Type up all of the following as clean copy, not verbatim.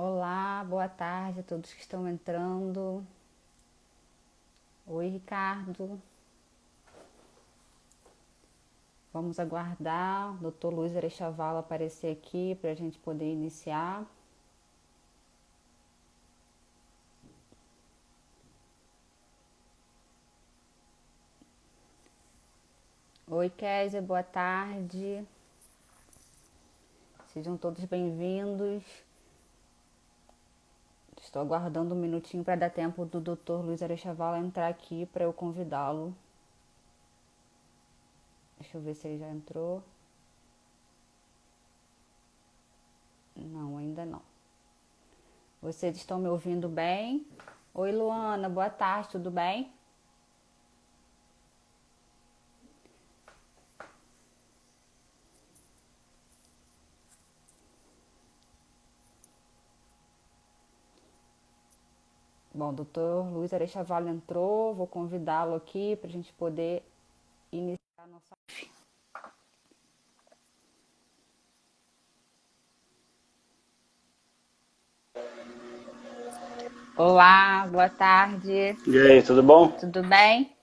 Olá, boa tarde a todos que estão entrando. Oi, Ricardo. Vamos aguardar o Dr. Luiz Arechavala aparecer aqui para a gente poder iniciar. Oi, Kézia, boa tarde. Sejam todos bem-vindos. Estou aguardando um minutinho para dar tempo do Dr. Luiz Arechavala entrar aqui para eu convidá-lo. Deixa eu ver se ele já entrou. Não, ainda não. Vocês estão me ouvindo bem? Oi, Luana, boa tarde, tudo bem? Bom, doutor Luiz Arechavala entrou, vou convidá-lo aqui para a gente poder iniciar a nossa. Olá, boa tarde, E aí, tudo bom? tudo bem?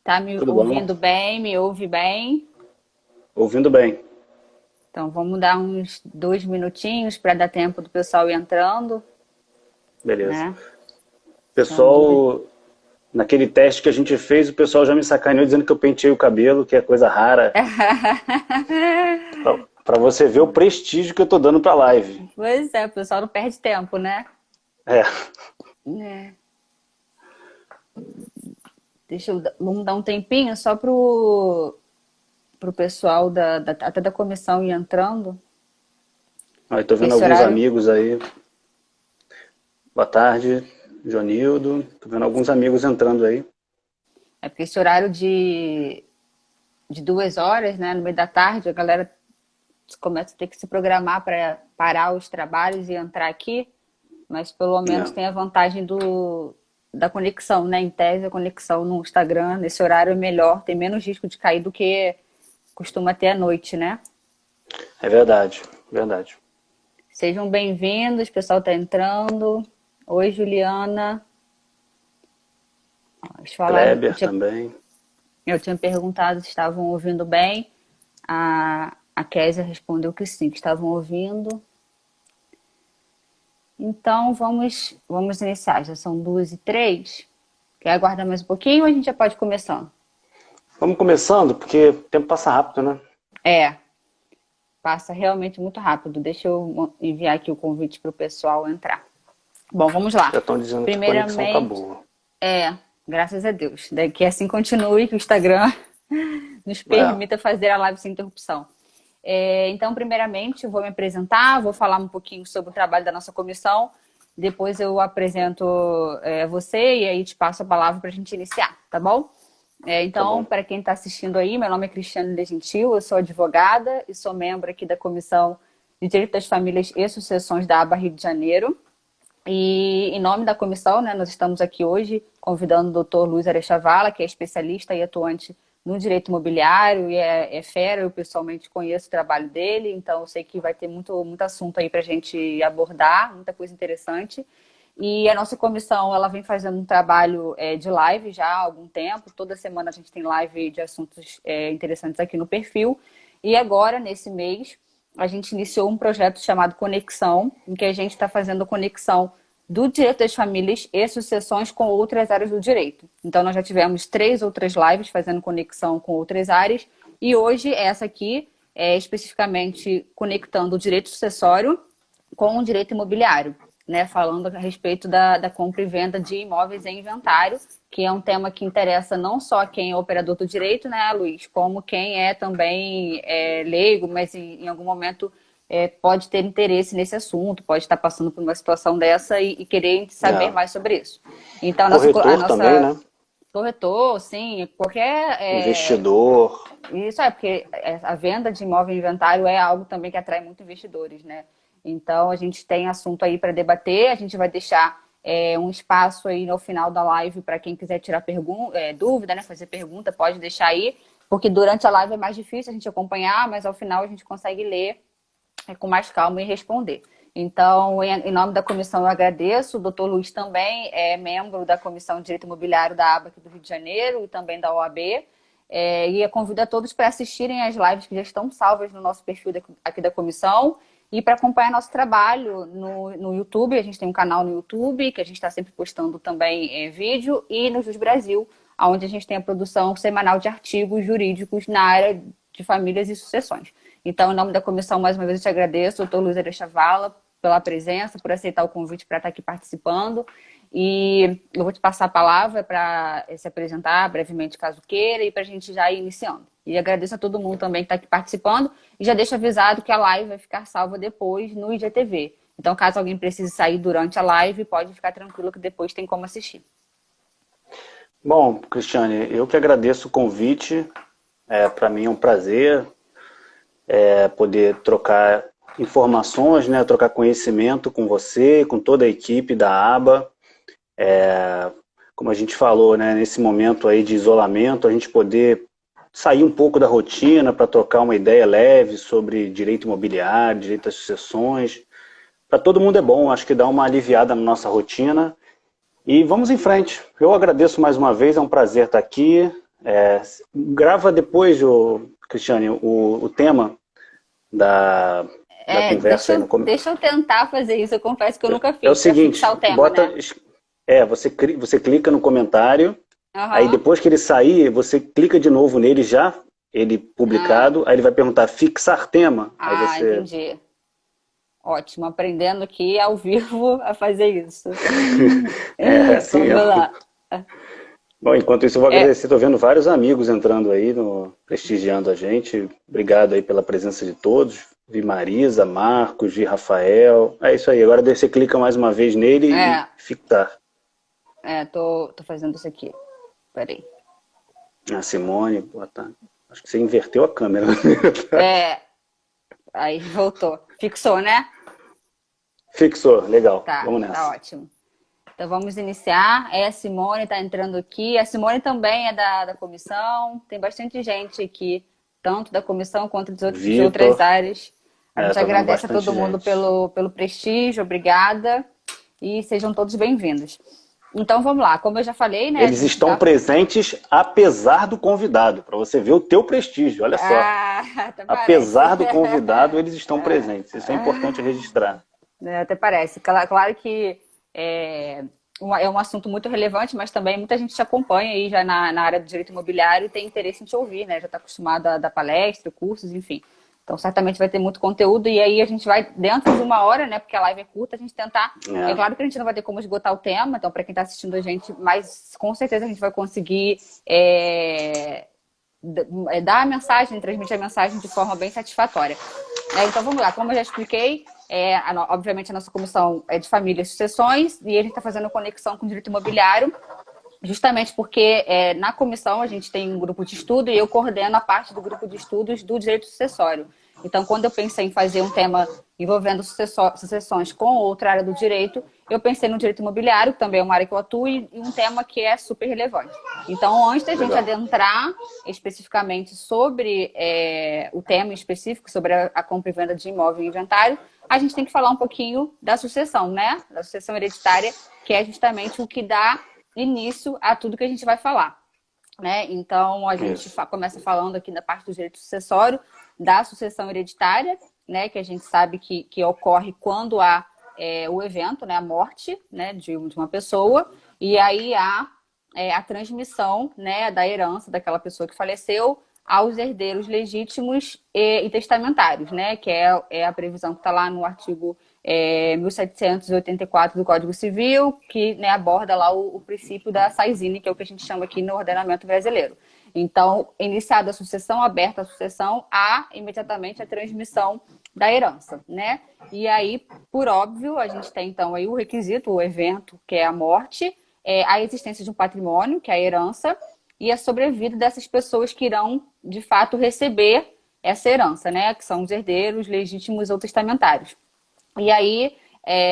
Tá me Tudo bom? ouvindo bem? Me ouve bem? Ouvindo bem. Então vamos dar uns 2 minutinhos para dar tempo do pessoal ir entrando, Beleza. né? Então, Pessoal, naquele teste que a gente fez, o pessoal já me sacaneou dizendo que eu penteei o cabelo, que é coisa rara. Pra você ver o prestígio que eu tô dando pra live. Pois é, o pessoal não perde tempo, né? É, É. Vamos dar um tempinho só pro pessoal até da comissão ir entrando. aí tô vendo Esse alguns horário amigos aí. Boa tarde, Jonildo. Tô vendo alguns amigos entrando aí. é porque esse horário de 2 horas, né, no meio da tarde, a galera começa a ter que se programar para parar os trabalhos e entrar aqui, mas pelo menos É, tem a vantagem da conexão, né? Em tese, a conexão no Instagram, nesse horário é melhor, tem menos risco de cair do que costuma ter à noite, né? é verdade, verdade. Sejam bem-vindos, o pessoal está entrando. Oi, Juliana. Eles falaram, Kleber também. eu tinha perguntado se estavam ouvindo bem. A Kézia respondeu que sim, que estavam ouvindo. Então vamos iniciar. Já são 2h03. Quer aguardar mais um pouquinho ou a gente já pode ir começando? Vamos começando, porque o tempo passa rápido, né? É, passa realmente muito rápido. Deixa eu enviar aqui o convite para o pessoal entrar. Bom, vamos lá. Já estão dizendo que a conexão tá Primeiramente, boa. graças a Deus. Que assim continue, que o Instagram nos É, permita fazer a live sem interrupção. Então, primeiramente, eu vou me apresentar, vou falar um pouquinho sobre o trabalho da nossa comissão, depois eu apresento você e aí te passo a palavra para a gente iniciar, tá bom? tá Então, bom. para quem está assistindo aí, meu nome é Cristiane De Gentil, eu sou advogada e sou membro aqui da Comissão de Direito das Famílias e Sucessões da aba Rio de Janeiro. E em nome da comissão, né, nós estamos aqui hoje convidando o doutor Luiz Arechavala, que é especialista e atuante no direito imobiliário e é fera, eu pessoalmente conheço o trabalho dele, então eu sei que vai ter muito assunto aí para a gente abordar, muita coisa interessante. E a nossa comissão, ela vem fazendo um trabalho de live já há algum tempo, toda semana a gente tem live de assuntos interessantes aqui no perfil. E agora, nesse mês, a gente iniciou um projeto chamado Conexão, em que a gente está fazendo conexão do direito das famílias e sucessões com outras áreas do direito. Então, nós já tivemos 3 outras lives fazendo conexão com outras áreas, e hoje essa aqui é especificamente conectando o direito sucessório com o direito imobiliário, né? Falando a respeito da compra e venda de imóveis em inventário, que é um tema que interessa não só quem é operador do direito, né, Luiz, como quem é também leigo, mas em algum momento pode ter interesse nesse assunto, pode estar passando por uma situação dessa e querer saber É. mais sobre isso. Então, a Corretor também, nossa né? corretor, sim, qualquer Investidor. isso porque a venda de imóvel em inventário é algo também que atrai muito investidores, né? Então, a gente tem assunto aí para debater, a gente vai deixar um espaço aí no final da live para quem quiser tirar dúvida, né? Fazer pergunta, pode deixar aí, porque durante a live é mais difícil a gente acompanhar, mas ao final a gente consegue ler com mais calma e responder. Então, em nome da comissão, eu agradeço. O doutor Luiz também é membro da Comissão de Direito Imobiliário da ABA aqui do Rio de Janeiro e também da OAB. E eu convido a todos para assistirem as lives que já estão salvas no nosso perfil aqui da comissão e para acompanhar nosso trabalho no YouTube. A gente tem um canal no YouTube, que a gente está sempre postando também vídeo, e no Jus Brasil, onde a gente tem a produção semanal de artigos jurídicos na área de famílias e sucessões. Então, em nome da comissão, mais uma vez eu te agradeço, doutor Luiz Arechavala, pela presença, por aceitar o convite para estar aqui participando. E eu vou te passar a palavra para se apresentar brevemente, caso queira, e para a gente já ir iniciando. E agradeço a todo mundo também que está aqui participando. E já deixo avisado que a live vai ficar salva depois no IGTV. Então, caso alguém precise sair durante a live, pode ficar tranquilo que depois tem como assistir. Bom, Cristiane, eu que agradeço o convite. Para mim é um prazer poder trocar informações, né, trocar conhecimento com você, com toda a equipe da ABA. Como a gente falou, né, nesse momento aí de isolamento, a gente poder sair um pouco da rotina para trocar uma ideia leve sobre direito imobiliário, direito às sucessões. Para todo mundo é bom, acho que dá uma aliviada na nossa rotina. E vamos em frente. Eu agradeço mais uma vez, é um prazer estar aqui. Grava depois, Cristiane, o tema da conversa. Deixa eu tentar fazer isso, eu confesso que eu nunca fiz. É o seguinte, o tema, bota, né? você clica no comentário, aí Uhum. depois que ele sair, você clica de novo nele já, ele publicado, aí ele vai perguntar fixar tema. Aí você... Entendi. Ótimo, aprendendo aqui ao vivo a fazer isso. Assim, Vamos lá. Bom, enquanto isso eu vou agradecer, estou vendo vários amigos entrando aí, prestigiando a gente. Obrigado aí pela presença de todos. Vi Marisa, Marcos, vi Rafael. É isso aí, agora você clica mais uma vez nele e fixar. Tô fazendo isso aqui. Peraí. A Simone, boa tarde. Acho que você inverteu a câmera. Aí voltou. Fixou, né? Fixou, legal. Tá, vamos nessa. Tá ótimo. Então vamos iniciar. A Simone está entrando aqui. A Simone também é da comissão. Tem bastante gente aqui, tanto da comissão quanto de outras áreas. A gente agradece a todo mundo pelo prestígio, obrigada. E sejam todos bem-vindos. Então vamos lá, como eu já falei, né? Eles estão presentes apesar do convidado, para você ver o teu prestígio, olha só. Apesar do convidado, eles estão presentes. Isso é importante registrar. Até parece. Claro que é um assunto muito relevante, mas também muita gente te acompanha aí já na área do direito imobiliário e tem interesse em te ouvir, né? Já está acostumado a dar palestra, cursos, enfim. Então, certamente vai ter muito conteúdo e aí a gente vai, dentro de uma hora, né? Porque a live é curta, a gente tentar... É claro que a gente não vai ter como esgotar o tema, então, para quem está assistindo a gente, mas com certeza a gente vai conseguir dar a mensagem, transmitir a mensagem de forma bem satisfatória. Então, vamos lá. Como eu já expliquei, obviamente a nossa comissão é de família e sucessões e a gente está fazendo conexão com o direito imobiliário, justamente porque na comissão a gente tem um grupo de estudo e eu coordeno a parte do grupo de estudos do direito sucessório. Então, quando eu pensei em fazer um tema envolvendo sucessões com outra área do direito, eu pensei no direito imobiliário, que também é uma área que eu atuo, e um tema que é super relevante. Então, antes da gente adentrar especificamente sobre o tema específico, sobre a compra e venda de imóvel e inventário, a gente tem que falar um pouquinho da sucessão, né? Da sucessão hereditária, que é justamente o que dá início a tudo que a gente vai falar, né? Então, a gente começa falando aqui da parte do direito sucessório, da sucessão hereditária, né? Que a gente sabe que ocorre quando há o evento, né? A morte, né? de uma pessoa, e aí há a transmissão, né? Da herança daquela pessoa que faleceu aos herdeiros legítimos e testamentários, né? Que é a previsão que está lá no artigo 1784 do Código Civil, que, né, aborda lá o princípio da saisine, que é o que a gente chama aqui no ordenamento brasileiro. Então, iniciada a sucessão, aberta a sucessão, há imediatamente a transmissão da herança, né? E aí, por óbvio, a gente tem então aí o requisito, o evento, que é a morte, a existência de um patrimônio, que é a herança, e a sobrevida dessas pessoas que irão, de fato, receber essa herança, né? Que são os herdeiros legítimos ou testamentários. E aí,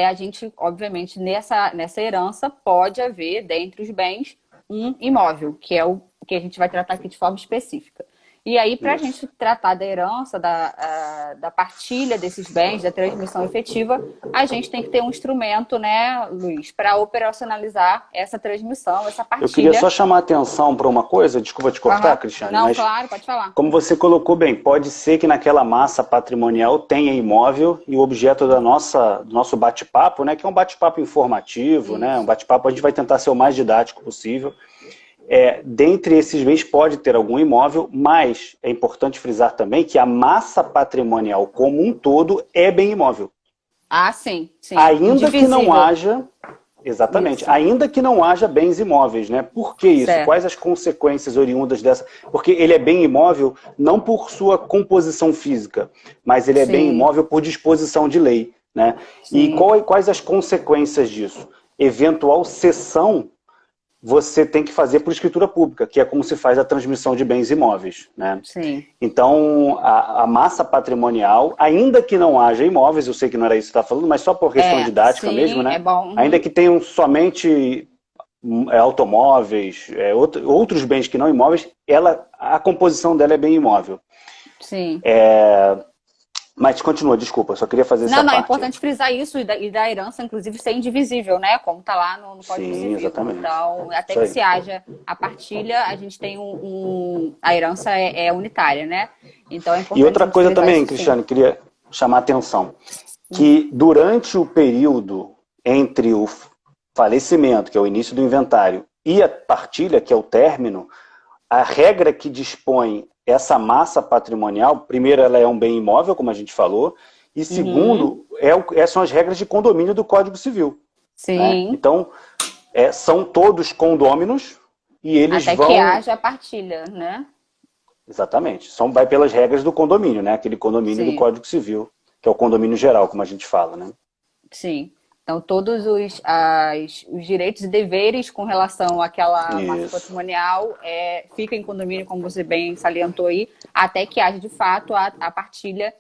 a gente, obviamente, nessa herança pode haver, dentre os bens, um imóvel, que é o que a gente vai tratar aqui de forma específica. E aí, para a Isso. gente tratar da herança, da partilha desses bens, da transmissão efetiva, a gente tem que ter um instrumento, né, Luiz, para operacionalizar essa transmissão, essa Eu queria partilha. só chamar a atenção para uma coisa, desculpa te cortar, Aham. Cristiane, Não, mas claro, pode falar. como você colocou bem, pode ser que naquela massa patrimonial tenha imóvel e o objeto do nosso bate-papo, né, que é um bate-papo informativo, né, um Isso. bate-papo, a gente vai tentar ser o mais didático possível. Dentre esses bens pode ter algum imóvel, mas é importante frisar também que a massa patrimonial como um todo é bem imóvel. Ah, sim, sim. Ainda que não Indivisível. haja, exatamente, Isso. ainda que não haja bens imóveis, né? Por que isso? Certo. Quais as consequências oriundas dessa? Porque ele é bem imóvel não por sua composição física, mas ele é bem Sim, imóvel por disposição de lei, né? E sim, quais as consequências disso? Eventual cessão você tem que fazer por escritura pública, que é como se faz a transmissão de bens imóveis, né? sim. Então, a massa patrimonial, ainda que não haja imóveis, eu sei que não era isso que você está falando, mas só por questão didática mesmo, Sim, é né? bom. Ainda Uhum. que tenham somente automóveis, outros bens que não imóveis, a composição dela é bem imóvel. Sim. Mas continua, desculpa, só queria fazer Não, essa não, é parte aí. importante frisar isso e da herança, inclusive, ser indivisível, né? Como está lá no Código Sim, Civil. exatamente. Então, até Isso que aí. se haja a partilha, a gente tem a herança é unitária, né? Então, é E importante a outra gente coisa frisar também, isso sim. Cristiane, queria chamar a atenção, que durante o período entre o falecimento, que é o início do inventário, e a partilha, que é o término, a regra que dispõe essa massa patrimonial, primeiro, ela é um bem imóvel, como a gente falou, e Uhum. segundo, são as regras de condomínio do Código Civil, né? Sim. Então, são todos condôminos e eles Até que vão. haja a partilha, né? Exatamente, vai pelas regras do condomínio, né? Aquele condomínio do Sim. Código Civil, que é o condomínio geral, como a gente fala, né? Sim. Então, todos os direitos e deveres com relação àquela massa Isso. patrimonial ficam em condomínio, como você bem salientou aí, até que haja de fato a partilha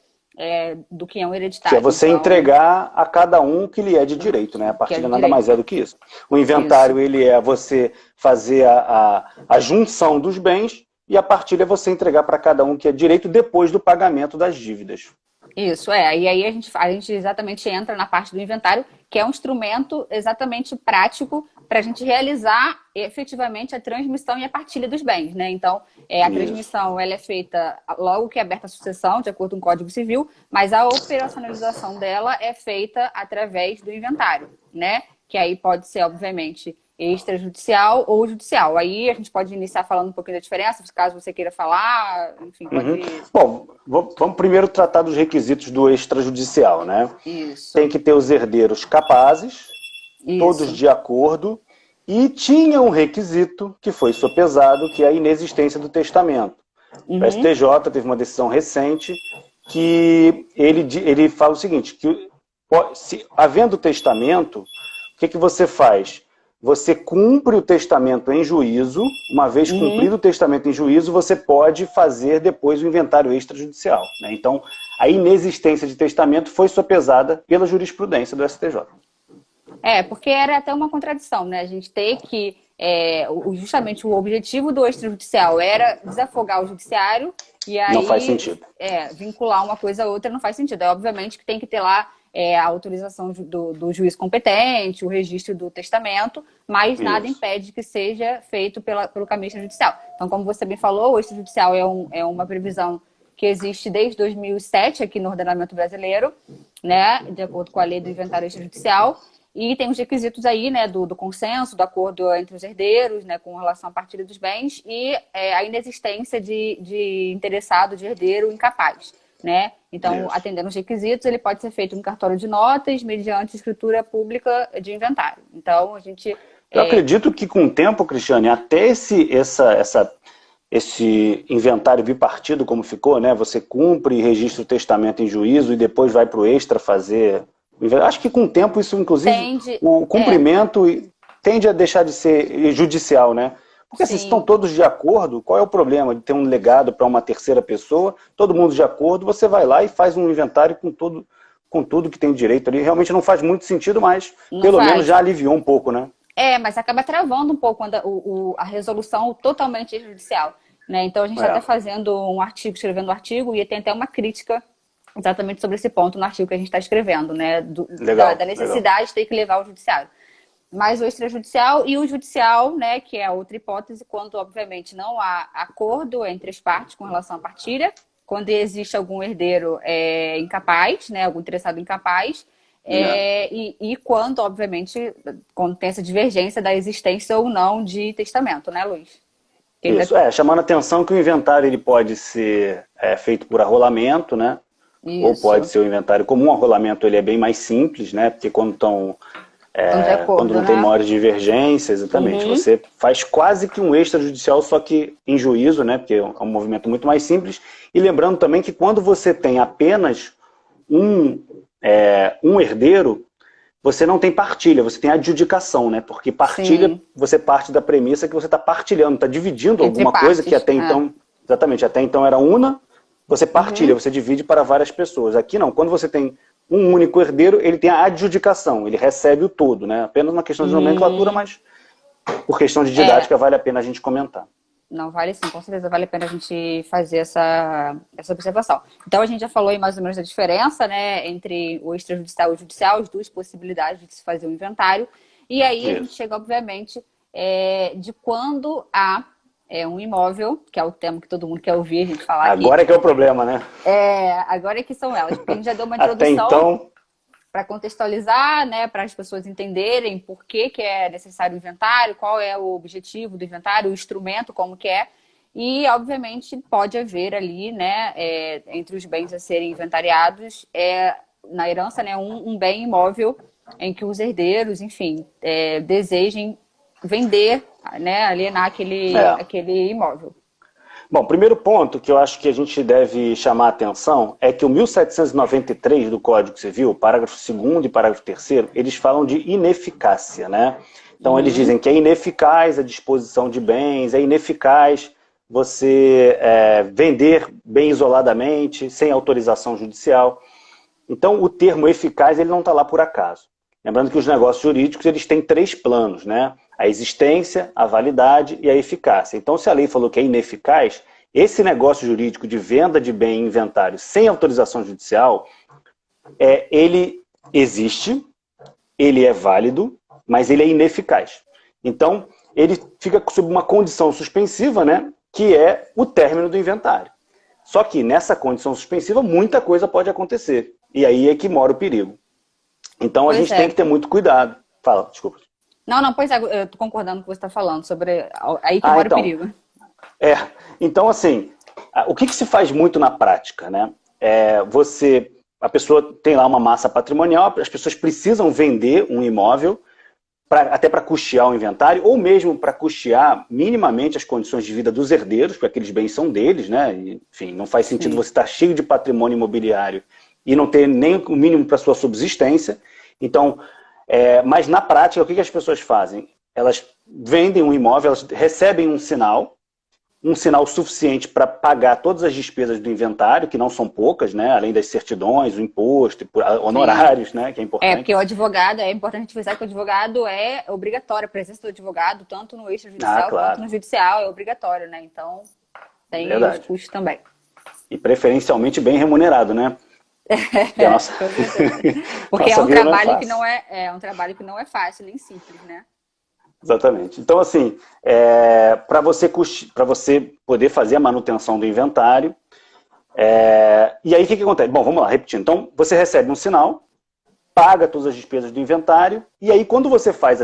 do que é um Que é hereditário. você Então, entregar a cada um que lhe é de direito, né? A que é partilha de nada mais direito. é do que isso. O Isso. inventário, ele é você fazer a junção dos bens e a partilha é você entregar para cada um que é direito depois do pagamento das dívidas. Isso, E aí a gente exatamente entra na parte do inventário, que é um instrumento exatamente prático para a gente realizar efetivamente a transmissão e a partilha dos bens, né? Então, a Isso. transmissão ela é feita logo que é aberta a sucessão, de acordo com o Código Civil, mas a operacionalização dela é feita através do inventário, né? Que aí pode ser, obviamente, extrajudicial ou judicial. Aí a gente pode iniciar falando um pouquinho da diferença, caso você queira falar, enfim, Uhum. pode. Bom, vamos primeiro tratar dos requisitos do extrajudicial, né? Tem Isso, que ter os herdeiros capazes, todos isso. de acordo, e tinha um requisito que foi sopesado, que é a inexistência do testamento. O Uhum. STJ teve uma decisão recente que ele fala o seguinte, que havendo testamento, o que você faz? Você cumpre o testamento em juízo, uma vez Uhum. cumprido o testamento em juízo, você pode fazer depois o inventário extrajudicial, né? Então, a inexistência de testamento foi sopesada pela jurisprudência do STJ. Porque era até uma contradição, né? A gente ter que. Justamente o objetivo do extrajudicial era desafogar o judiciário e Não faz aí sentido. vincular uma coisa a outra não faz sentido. Obviamente que tem que ter lá a autorização do juiz competente, o registro do testamento, mas nada Isso. impede que seja feito pelo caminho extrajudicial. Então, como você bem falou, o extrajudicial é uma previsão que existe desde 2007 aqui no ordenamento brasileiro, né, de acordo com a lei do inventário extrajudicial, e tem os requisitos aí, né, do consenso, do acordo entre os herdeiros, né, com relação à partilha dos bens e a inexistência de interessado, de herdeiro incapaz, né? Então, Isso. atendendo os requisitos, ele pode ser feito em cartório de notas, mediante escritura pública de inventário. Então, a gente Eu acredito que com o tempo, Cristiane, até esse inventário bipartido como ficou, né? Você cumpre e registra o testamento em juízo e depois vai para o extra fazer. Acho que com o tempo isso, inclusive, tende. o cumprimento tende a deixar de ser judicial, né? Porque assim, se estão Sim. todos de acordo, qual é o problema de ter um legado para uma terceira pessoa? Todo mundo de acordo, você vai lá e faz um inventário com tudo que tem direito ali. Realmente não faz muito sentido, mas Não pelo menos faz. já aliviou um pouco, né? Mas acaba travando um pouco a resolução totalmente judicial. né? Então a gente está até fazendo um artigo, escrevendo um artigo, e tem até uma crítica exatamente sobre esse ponto no artigo que a gente está escrevendo, né? Da necessidade de ter que levar ao judiciário. Mas o extrajudicial e o judicial, né, que é a outra hipótese, quando, obviamente, não há acordo entre as partes com relação à partilha, quando existe algum herdeiro incapaz, né, algum interessado incapaz, e quando, obviamente, quando tem essa divergência da existência ou não de testamento, né, Luiz? Isso, chamando a atenção que o inventário ele pode ser feito por arrolamento, né? Isso. Ou pode ser o inventário comum. O arrolamento ele é bem mais simples, né? Porque quando quando não tem maiores divergências, exatamente, você faz quase que um extrajudicial, só que em juízo, né? Porque é um movimento muito mais simples. E lembrando também que quando você tem apenas um herdeiro, você não tem partilha, você tem adjudicação, né? Porque partilha, sim, você parte da premissa que você está partilhando, está dividindo entre alguma coisa que até então, exatamente, até então era una, você partilha, você divide para várias pessoas. Aqui não, quando você tem um único herdeiro, ele tem a adjudicação, ele recebe o todo, né? Apenas uma questão de nomenclatura, mas por questão de didática vale a pena a gente comentar. Não, vale sim, com certeza vale a pena a gente fazer essa observação. Então a gente já falou aí mais ou menos da diferença, né, entre o extrajudicial e o judicial, as duas possibilidades de se fazer um inventário. E aí a gente chega, obviamente, de quando há um imóvel, que é o tema que todo mundo quer ouvir a gente falar aqui. Agora que é o problema, né? Agora é que são elas, porque a gente já deu uma introdução. Até então, para contextualizar, né, para as pessoas entenderem por que é necessário o inventário, qual é o objetivo do inventário, o instrumento, como que é. E, obviamente, pode haver ali, né, entre os bens a serem inventariados, na herança, né, um bem imóvel em que os herdeiros, enfim, desejem vender, né, alienar aquele imóvel. Bom, primeiro ponto que eu acho que a gente deve chamar a atenção é que o 1793 do Código Civil, parágrafo 2º e parágrafo 3º, eles falam de ineficácia, né? Então eles dizem que é ineficaz a disposição de bens, é ineficaz você vender bem isoladamente, sem autorização judicial. Então o termo eficaz ele não está lá por acaso. Lembrando que os negócios jurídicos eles têm 3 planos, né? A existência, a validade e a eficácia. Então, se a lei falou que é ineficaz, esse negócio jurídico de venda de bem em inventário sem autorização judicial, ele existe, ele é válido, mas ele é ineficaz. Então, ele fica sob uma condição suspensiva, né? Que é o término do inventário. Só que nessa condição suspensiva, muita coisa pode acontecer. E aí é que mora o perigo. Então, a gente tem que ter muito cuidado. Fala, desculpa. Não, pois eu tô concordando com o que você está falando, sobre aí que mora o perigo. Então, assim, o que se faz muito na prática, né? A pessoa tem lá uma massa patrimonial, as pessoas precisam vender um imóvel, até para custear o inventário, ou mesmo para custear minimamente as condições de vida dos herdeiros, porque aqueles bens são deles, né? Enfim, não faz sentido você estar cheio de patrimônio imobiliário e não ter nem o mínimo para sua subsistência. Então, mas na prática, o que as pessoas fazem? Elas vendem um imóvel, elas recebem um sinal suficiente para pagar todas as despesas do inventário, que não são poucas, né? Além das certidões, o imposto, honorários, né? Que é importante. Porque o advogado, é importante avisar que o advogado é obrigatório, a presença do advogado, tanto no extrajudicial quanto no judicial, é obrigatório, né? Então, tem os custos também. E preferencialmente bem remunerado, né? Porque é um trabalho que não é um trabalho que não é fácil nem simples, né? Exatamente. Então, assim, para você poder fazer a manutenção do inventário, e aí o que acontece? Bom, vamos lá, repetindo. Então, você recebe um sinal, paga todas as despesas do inventário, e aí quando você faz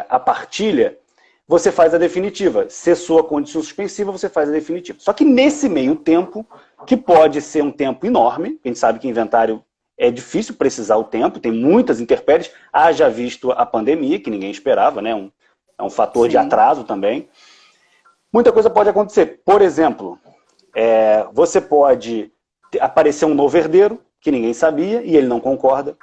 a partilha, você faz a definitiva. Cessou a condição suspensiva, você faz a definitiva. Só que nesse meio tempo, que pode ser um tempo enorme, a gente sabe que inventário é difícil precisar o tempo, tem muitas intempéries, haja visto a pandemia, que ninguém esperava, né? É um fator de atraso também. Muita coisa pode acontecer. Por exemplo, você pode aparecer um novo herdeiro, que ninguém sabia, e ele não concorda.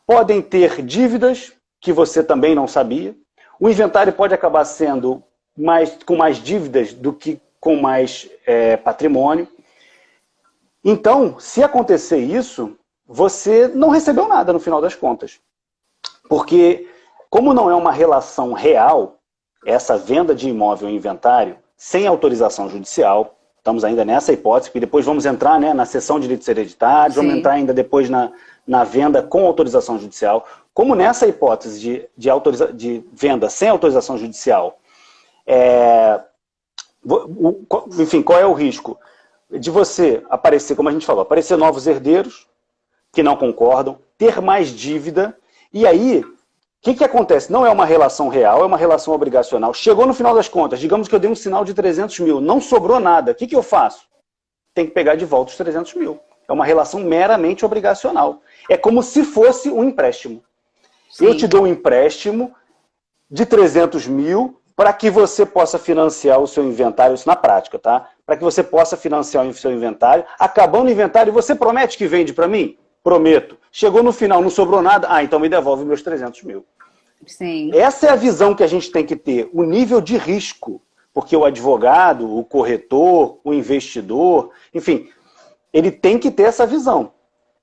Podem ter dívidas que você também não sabia. O inventário pode acabar sendo com mais dívidas do que com mais patrimônio. Então, se acontecer isso, você não recebeu nada no final das contas. Porque, como não é uma relação real, essa venda de imóvel em inventário, sem autorização judicial. Estamos ainda nessa hipótese, que depois vamos entrar, né, na cessão de direitos hereditários, vamos entrar ainda depois na venda com autorização judicial. Como nessa hipótese de venda sem autorização judicial, enfim, qual é o risco? De você aparecer, como a gente falou, aparecer novos herdeiros que não concordam, ter mais dívida, e aí, o que acontece? Não é uma relação real, é uma relação obrigacional. Chegou no final das contas, digamos que eu dei um sinal de 300 mil, não sobrou nada, o que eu faço? Tem que pegar de volta os 300 mil. É uma relação meramente obrigacional. É como se fosse um empréstimo. Sim. Eu te dou um empréstimo de 300 mil para que você possa financiar o seu inventário, isso na prática, tá? Para que você possa financiar o seu inventário. Acabando o inventário, você promete que vende para mim? Prometo. Chegou no final, não sobrou nada? Ah, então me devolve meus 300 mil. Sim. Essa é a visão que a gente tem que ter, o nível de risco. Porque o advogado, o corretor, o investidor, enfim, ele tem que ter essa visão.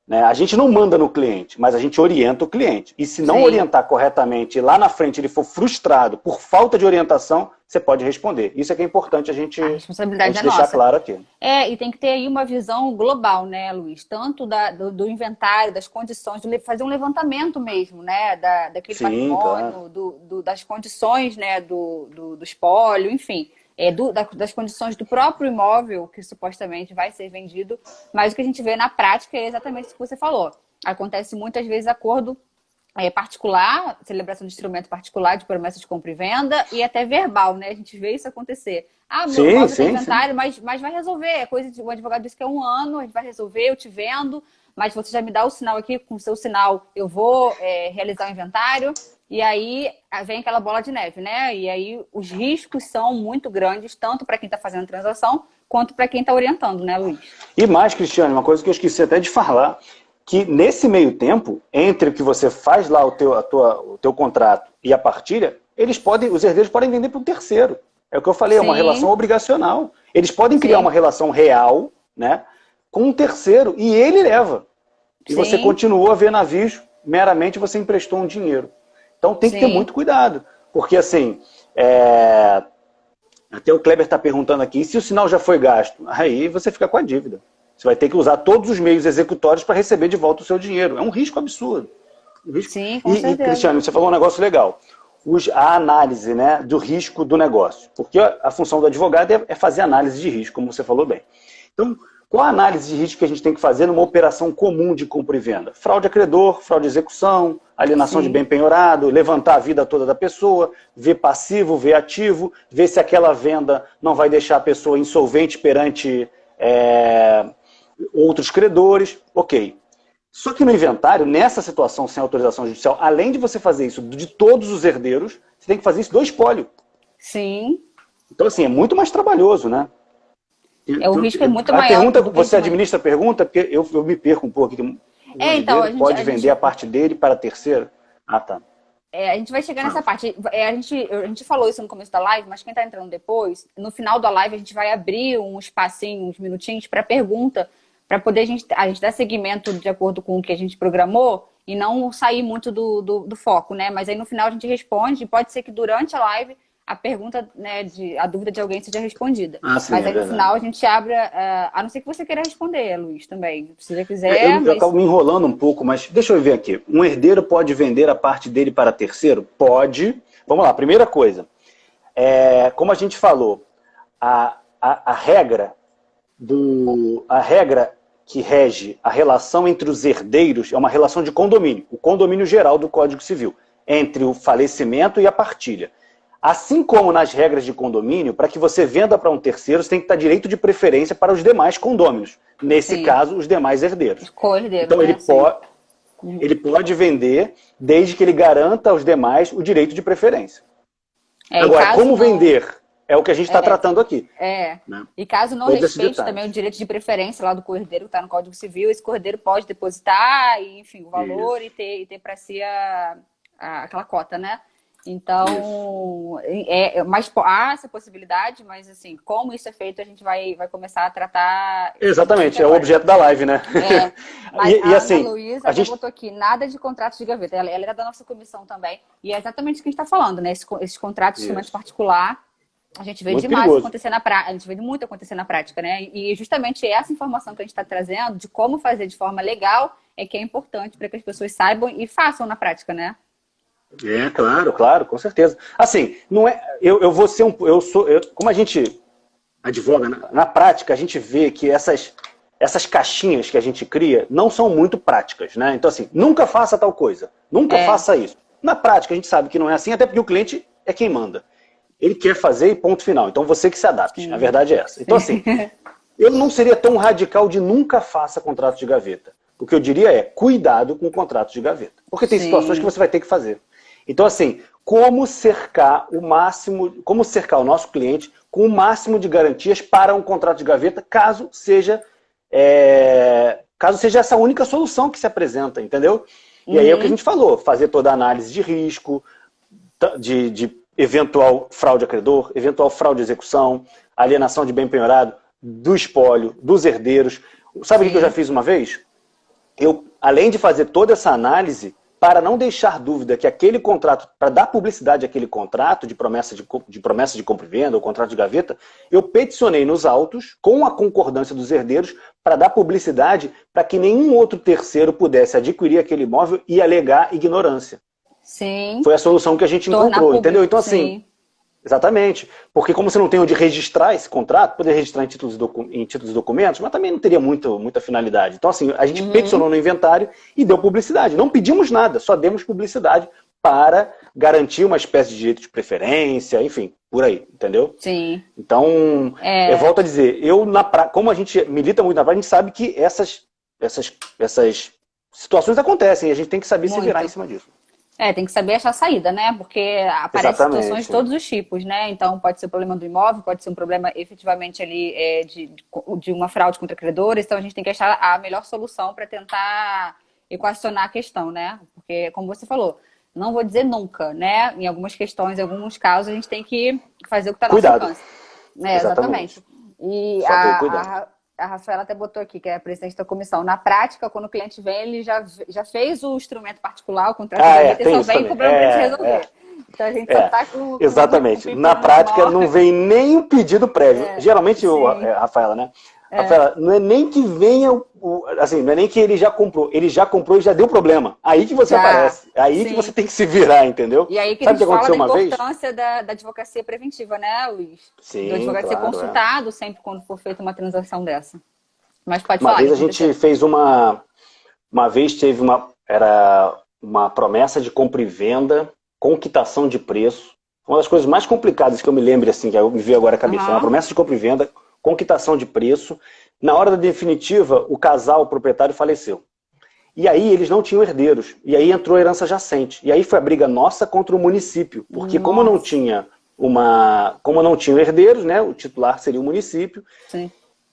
Né? A gente não manda no cliente, mas a gente orienta o cliente. E se não orientar corretamente e lá na frente ele for frustrado por falta de orientação, você pode responder. Isso é que é importante a gente responsabilidade deixar claro aqui. E tem que ter aí uma visão global, né, Luiz? Tanto do inventário, das condições, fazer um levantamento mesmo, né, daquele patrimônio, claro. Das condições, né, do espólio, enfim. Das condições do próprio imóvel que supostamente vai ser vendido, mas o que a gente vê na prática é exatamente isso que você falou. Acontece muitas vezes acordo particular, celebração de instrumento particular de promessa de compra e venda e até verbal, né? A gente vê isso acontecer. Ah, meu imóvel tem inventário, mas vai resolver. É coisa de, o advogado disse que é 1 ano, a gente vai resolver, eu te vendo, mas você já me dá o sinal aqui, com o seu sinal eu vou realizar o inventário. E aí vem aquela bola de neve, né? E aí os riscos são muito grandes, tanto para quem está fazendo a transação, quanto para quem está orientando, né, Luiz? E mais, Cristiane, uma coisa que eu esqueci até de falar, que nesse meio tempo, entre o que você faz lá, o teu contrato e a partilha, os herdeiros podem vender para um terceiro. É o que eu falei, é uma relação obrigacional. Eles podem criar uma relação real, né, com um terceiro, e ele leva. E você continua a ver navios, meramente você emprestou um dinheiro. Então tem que ter muito cuidado, porque assim, até o Kleber está perguntando aqui, se o sinal já foi gasto, aí você fica com a dívida. Você vai ter que usar todos os meios executórios para receber de volta o seu dinheiro. É um risco absurdo. Sim, com certeza. E, Cristiano, você falou um negócio legal. A análise, né, do risco do negócio. Porque a função do advogado é fazer análise de risco, como você falou bem. Então, qual a análise de risco que a gente tem que fazer numa operação comum de compra e venda? Fraude a credor, fraude de execução, alienação de bem penhorado, levantar a vida toda da pessoa, ver passivo, ver ativo, ver se aquela venda não vai deixar a pessoa insolvente perante outros credores. Ok. Só que no inventário, nessa situação sem autorização judicial, além de você fazer isso de todos os herdeiros, você tem que fazer isso do espólio. Sim. Então, assim, é muito mais trabalhoso, né? O risco é muito maior. Você administra a pergunta? Porque eu me perco um pouco. Então, pode vender a parte dele para terceiro? Ah, tá. A gente vai chegar nessa parte. A gente falou isso no começo da live, mas quem está entrando depois, no final da live a gente vai abrir um espacinho, uns minutinhos para pergunta, para poder a gente dar seguimento de acordo com o que a gente programou e não sair muito do foco, né? Mas aí no final a gente responde, e pode ser que durante a live a pergunta, né, a dúvida de alguém seja respondida. Sim, mas aí no final a gente abre, a não ser que você queira responder, Luiz, também. Se você quiser. Eu acabo me enrolando um pouco, mas deixa eu ver aqui. Um herdeiro pode vender a parte dele para terceiro? Pode. Vamos lá, primeira coisa. Como a gente falou, a regra que rege a relação entre os herdeiros é uma relação de condomínio, o condomínio geral do Código Civil, entre o falecimento e a partilha. Assim como nas regras de condomínio, para que você venda para um terceiro, você tem que dar direito de preferência para os demais condôminos. Nesse caso, os demais herdeiros. Então, ele pode vender desde que ele garanta aos demais o direito de preferência. Agora, como vender? É o que a gente está tratando aqui. Né? E caso não respeite também o direito de preferência lá do cordeiro que está no Código Civil, esse cordeiro pode depositar, enfim, o valor e ter para si aquela cota, né? Então, mas há essa possibilidade, mas assim, como isso é feito, a gente vai começar a tratar... Exatamente, é o objeto da live, né? Mas assim, a Luísa botou aqui, nada de contratos de gaveta. Ela é da nossa comissão também, e é exatamente o que a gente está falando, né? Esses contratos de instrumento particular, A gente vê Muito demais isso perigoso. acontecer na prática, a gente vê muito acontecer na prática, né? E justamente essa informação que a gente está trazendo de como fazer de forma legal é que é importante para que as pessoas saibam e façam na prática, né? É, claro, claro, com certeza. Assim, não é, eu vou ser como a gente advoga, na prática a gente vê que essas caixinhas que a gente cria não são muito práticas, né? Então assim, nunca faça tal coisa, nunca É, faça isso. Na prática a gente sabe que não é assim, até porque o cliente é quem manda. Ele quer fazer e ponto final. Então você que se adapte, a sim, verdade é essa. Então assim, eu não seria tão radical de nunca faça contrato de gaveta. O que eu diria é cuidado com o contrato de gaveta. Porque tem situações que sim, você vai ter que fazer. Então, assim, como cercar o nosso cliente com o máximo de garantias para um contrato de gaveta, caso seja essa única solução que se apresenta, entendeu? E aí é o que a uhum, gente falou, fazer toda a análise de risco, de eventual fraude a credor, eventual fraude de execução, alienação de bem penhorado, do espólio, dos herdeiros. Sabe o que eu já sim, fiz uma vez? Eu, além de fazer toda essa análise, para não deixar dúvida que aquele contrato, para dar publicidade àquele contrato de promessa de compra e venda, ou contrato de gaveta, eu peticionei nos autos, com a concordância dos herdeiros, para dar publicidade para que nenhum outro terceiro pudesse adquirir aquele imóvel e alegar ignorância. sim. Foi a solução que a gente Tornar encontrou, entendeu? público, Então, assim, sim. exatamente. Porque como você não tem onde registrar esse contrato, poder registrar em títulos e documentos, mas também não teria muita finalidade. Então, assim, a gente Uhum, peticionou no inventário e deu publicidade. Não pedimos nada, só demos publicidade para garantir uma espécie de direito de preferência, enfim, por aí, entendeu? sim. Então, eu É, volto a dizer, como a gente milita muito na prática, a gente sabe que essas situações acontecem e a gente tem que saber se virar em muito. cima disso. É, tem que saber achar saída, né? Porque aparecem situações de Exatamente. todos os tipos, né? Então, pode ser o problema do imóvel, pode ser um problema efetivamente ali de uma fraude contra credores. Então, a gente tem que achar a melhor solução para tentar equacionar a questão, né? Porque, como você falou, não vou dizer nunca, né? Em algumas questões, em alguns casos, a gente tem que fazer o que está ao nosso Cuidado. alcance. É, exatamente. Exatamente. E Só ter o cuidado. a Rafaela até botou aqui, que é a presidente da comissão. Na prática, quando o cliente vem, ele já fez o instrumento particular, o contrato de gaveta, e Tem só isso vem também. cobrando para a gente resolver. Então a gente só É. está com o Exatamente. Na pepino na prática, mão. não vem nem o pedido prévio. Geralmente, Sim, Rafaela, né? é, Rafaela, não é nem que venha assim, não é nem que ele já comprou e já deu problema. Aí que você já. aparece. Aí que você Sim. tem que se virar, entendeu? E aí que a Sabe o que gente fala aconteceu da uma vez? importância da advocacia preventiva, né, Luiz? Do Sim, advogado ser claro, é. consultado sempre quando for feita uma transação dessa. Mas pode Uma falar o que vez a gente aconteceu. fez uma vez teve era uma promessa de compra e venda com quitação de preço. Uma das coisas mais complicadas que eu me lembro, assim, que eu me vi agora a cabeça. Uma Aham. promessa de compra e venda com quitação de preço. Na hora da definitiva, o casal, o proprietário, faleceu. E aí eles não tinham herdeiros. E aí entrou a herança jacente. E aí foi a briga nossa contra o município. Porque Nossa. como não tinham herdeiros, né, o titular seria o município. Sim.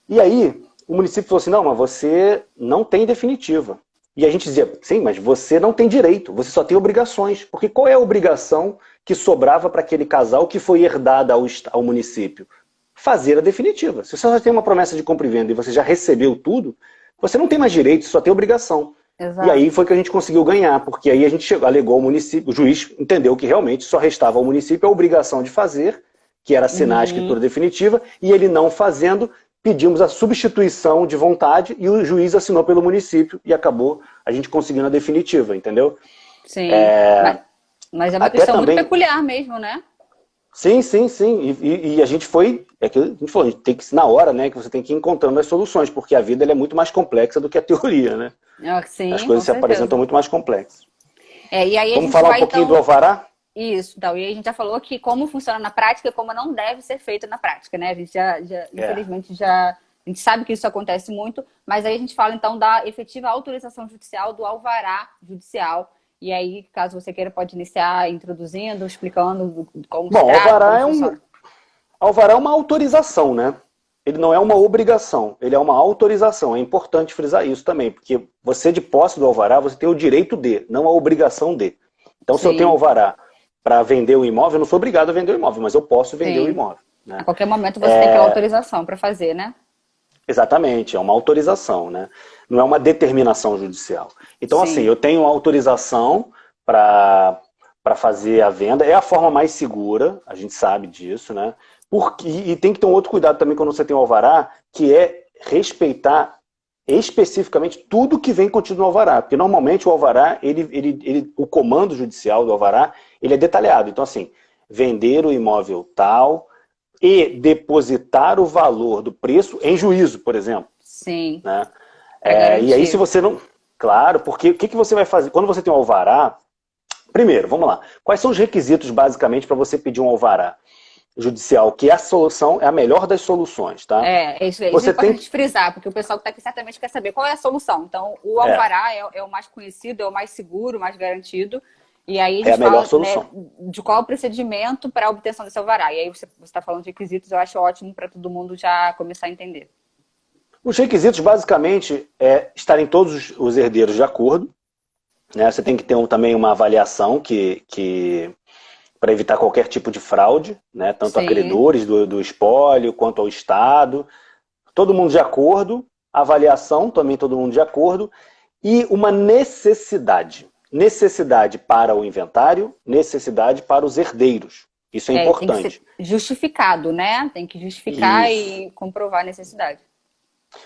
E aí o município falou assim, não, mas você não tem definitiva. E a gente dizia, sim, mas você não tem direito, você só tem obrigações. Porque qual é a obrigação que sobrava para aquele casal que foi herdada ao município? Fazer a definitiva. Se você só tem uma promessa de compra e venda e você já recebeu tudo, você não tem mais direito, só tem obrigação. E aí Exato. foi que a gente conseguiu ganhar, porque aí a gente alegou ao município, o juiz entendeu que realmente só restava ao município a obrigação de fazer, que era assinar a Uhum. escritura definitiva, e ele não fazendo, pedimos a substituição de vontade e o juiz assinou pelo município e acabou a gente conseguindo a definitiva, entendeu? Sim. Mas é uma Até questão muito também, peculiar mesmo, né? sim, sim, sim. E a gente foi, é que a gente falou, a gente tem que, na hora, né, que você tem que ir encontrando as soluções, porque a vida ela é muito mais complexa do que a teoria, né? As Sim, com coisas se apresentam certeza. muito mais complexas. É, e aí a Vamos gente falar um vai, pouquinho do então, alvará? isso, então, e aí a gente já falou que como funciona na prática e como não deve ser feito na prática, né? A gente É. infelizmente, a gente sabe que isso acontece muito, mas aí a gente fala, então, da efetiva autorização judicial, do alvará judicial. E aí, caso você queira, pode iniciar introduzindo, explicando como se Bom, trata, como funciona. alvará é uma autorização, né? Ele não é uma obrigação, ele é uma autorização. É importante frisar isso também, porque você de posse do alvará, você tem o direito de, não a obrigação de. Então, se eu tenho Sim, alvará para vender o imóvel, eu não sou obrigado a vender o imóvel, mas eu posso vender o sim. imóvel, A né? qualquer momento você tem aquela autorização para fazer, né? Exatamente, é uma autorização, né? Não é uma determinação judicial. Então, assim, Sim, eu tenho autorização para fazer a venda, é a forma mais segura, a gente sabe disso, né? E tem que ter um outro cuidado também quando você tem o alvará, que é respeitar especificamente tudo que vem contido no alvará. Porque normalmente o alvará, o comando judicial do alvará, ele é detalhado. Então, assim, vender o imóvel tal e depositar o valor do preço em juízo, por exemplo. Sim, Né? para E aí, se garantir. você não. Claro, porque o que você vai fazer? Quando você tem um alvará. Primeiro, vamos lá. Quais são os requisitos, basicamente, para você pedir um alvará judicial? Que a solução é a melhor das soluções, tá? Isso é Você tem. importante frisar, porque o pessoal que está aqui certamente quer saber qual é a solução. Então, o É, alvará é o mais conhecido, é o mais seguro, o mais garantido. E aí a é a gente melhor fala, né, solução. de qual é o procedimento para a obtenção desse alvará. E aí você está falando de requisitos, eu acho ótimo para todo mundo já começar a entender. Os requisitos, basicamente, é estarem todos os herdeiros de acordo. Né? Você tem que ter também uma avaliação para evitar qualquer tipo de fraude, né? Tanto a Sim. credores do espólio quanto ao Estado. Todo mundo de acordo, avaliação também todo mundo de acordo, e uma necessidade. Necessidade para o inventário, necessidade para os herdeiros. Isso é Tem que ser importante. justificado, né? Tem que justificar Isso. e comprovar a necessidade.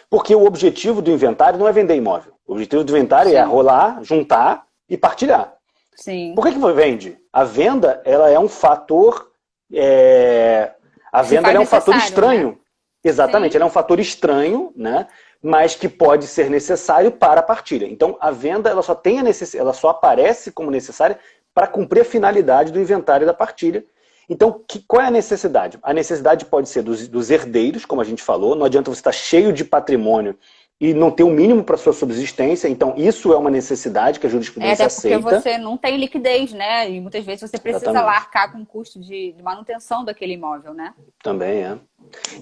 Porque o objetivo do inventário não é vender imóvel. O objetivo do inventário é Sim, rolar, juntar e partilhar. sim. Por que vende? A venda, ela é um fator. A Que se venda faz ela é um fator necessário, né? estranho. Exatamente, Sim, ela é um fator estranho, né? Mas que pode ser necessário para a partilha. Então, a venda ela só tem ela só aparece como necessária para cumprir a finalidade do inventário da partilha. Então, qual é a necessidade? A necessidade pode ser dos herdeiros, como a gente falou. Não adianta você estar cheio de patrimônio e não ter o mínimo para sua subsistência. Então, isso é uma necessidade que a jurisprudência até porque aceita. você não tem liquidez, né? E muitas vezes você precisa lá Exatamente. arcar com o custo de manutenção daquele imóvel, né? Também é.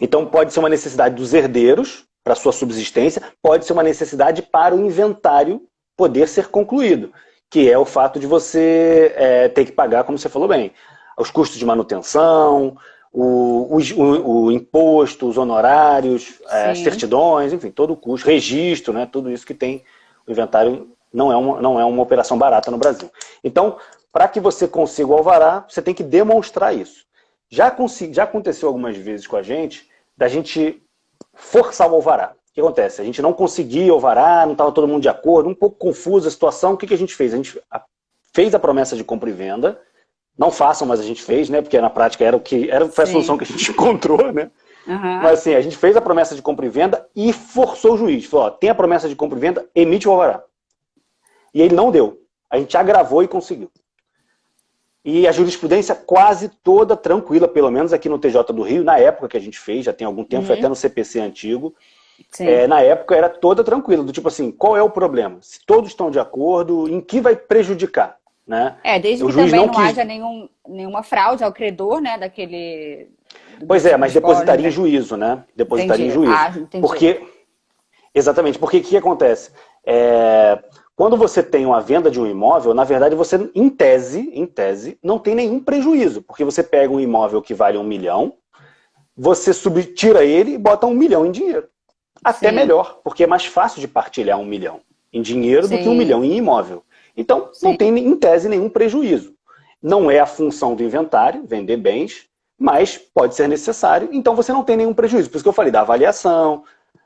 Então pode ser uma necessidade dos herdeiros para sua subsistência, pode ser uma necessidade para o inventário poder ser concluído, que é o fato de você ter que pagar, como você falou bem, os custos de manutenção, o imposto, os honorários, as Sim. certidões, enfim, todo o custo, registro, né, tudo isso que tem o inventário não é uma operação barata no Brasil. Então, para que você consiga o alvará, você tem que demonstrar isso. Já aconteceu algumas vezes com a gente, da gente forçar o alvará. O que acontece? A gente não conseguia o alvará, não estava todo mundo de acordo, um pouco confusa a situação. O que a gente fez? A gente fez a promessa de compra e venda. Não façam, mas a gente fez, né? Porque na prática foi a solução Sim. que a gente encontrou, né? Uhum. Mas assim, a gente fez a promessa de compra e venda e forçou o juiz. Falou, ó, tem a promessa de compra e venda, emite o alvará. E ele não deu. A gente agravou e conseguiu. E a jurisprudência quase toda tranquila, pelo menos aqui no TJ do Rio, na época que a gente fez, já tem algum tempo, foi até Uhum. no CPC antigo, Sim. na época era toda tranquila, do tipo assim, qual é o problema? Se todos estão de acordo, em que vai prejudicar? Né? Desde O que juiz também não não quis. haja nenhuma fraude ao credor, né? Daquele. Pois é, Do mas espólio, depositaria em né? juízo, né? Depositaria em Entendi. juízo. Entendi. Porque, exatamente, porque o que acontece? Quando você tem uma venda de um imóvel, na verdade você, em tese, não tem nenhum prejuízo, porque você pega um imóvel que vale 1 milhão, você tira ele e bota 1 milhão em dinheiro. Até Sim, melhor, porque é mais fácil de partilhar 1 milhão em dinheiro do que 1 sim, milhão em imóvel. Então, não sim, tem, em tese, nenhum prejuízo. Não é a função do inventário, vender bens, mas pode ser necessário, então você não tem nenhum prejuízo. Por isso que eu falei da avaliação,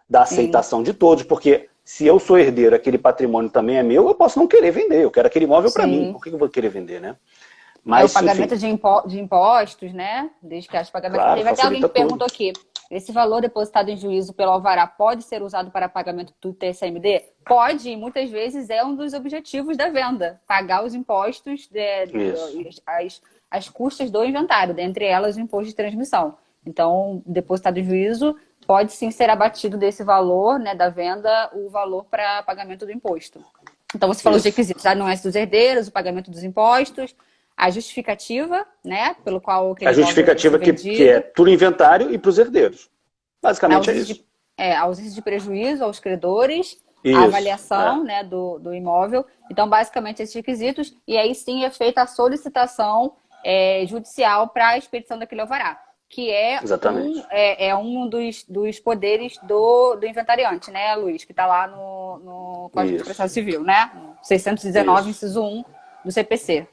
da sim, aceitação de todos, porque se eu sou herdeiro, aquele patrimônio também é meu, eu posso não querer vender, eu quero aquele imóvel para mim, sim. por que eu vou querer vender, né? É o Mas, pagamento enfim, de impostos, né? Desde que haja pagamento. claro, Teve até alguém facilita que tudo. perguntou aqui: esse valor depositado em juízo pelo alvará pode ser usado para pagamento do TCMD? Pode, e muitas vezes é um dos objetivos da venda, pagar os impostos, Isso. as custas do inventário, dentre elas o imposto de transmissão. Então, depositado em juízo pode sim ser abatido desse valor, né, da venda, o valor para pagamento do imposto. Então, você falou os Isso. requisitos: a anuência dos herdeiros, o pagamento dos impostos, a justificativa, né, pelo qual A aquele imóvel deve ser justificativa que é vendido, para o inventário e para os herdeiros. a Basicamente é ausência isso. a ausência de prejuízo aos credores, a Isso. avaliação, né, do imóvel. Então, basicamente, esses requisitos. E aí sim é feita a solicitação judicial para a expedição daquele alvará, que Exatamente. é um dos poderes do inventariante, né, Luiz? Que está lá no Código de Isso. Processo Civil, né? 619, Isso. inciso 1 do CPC.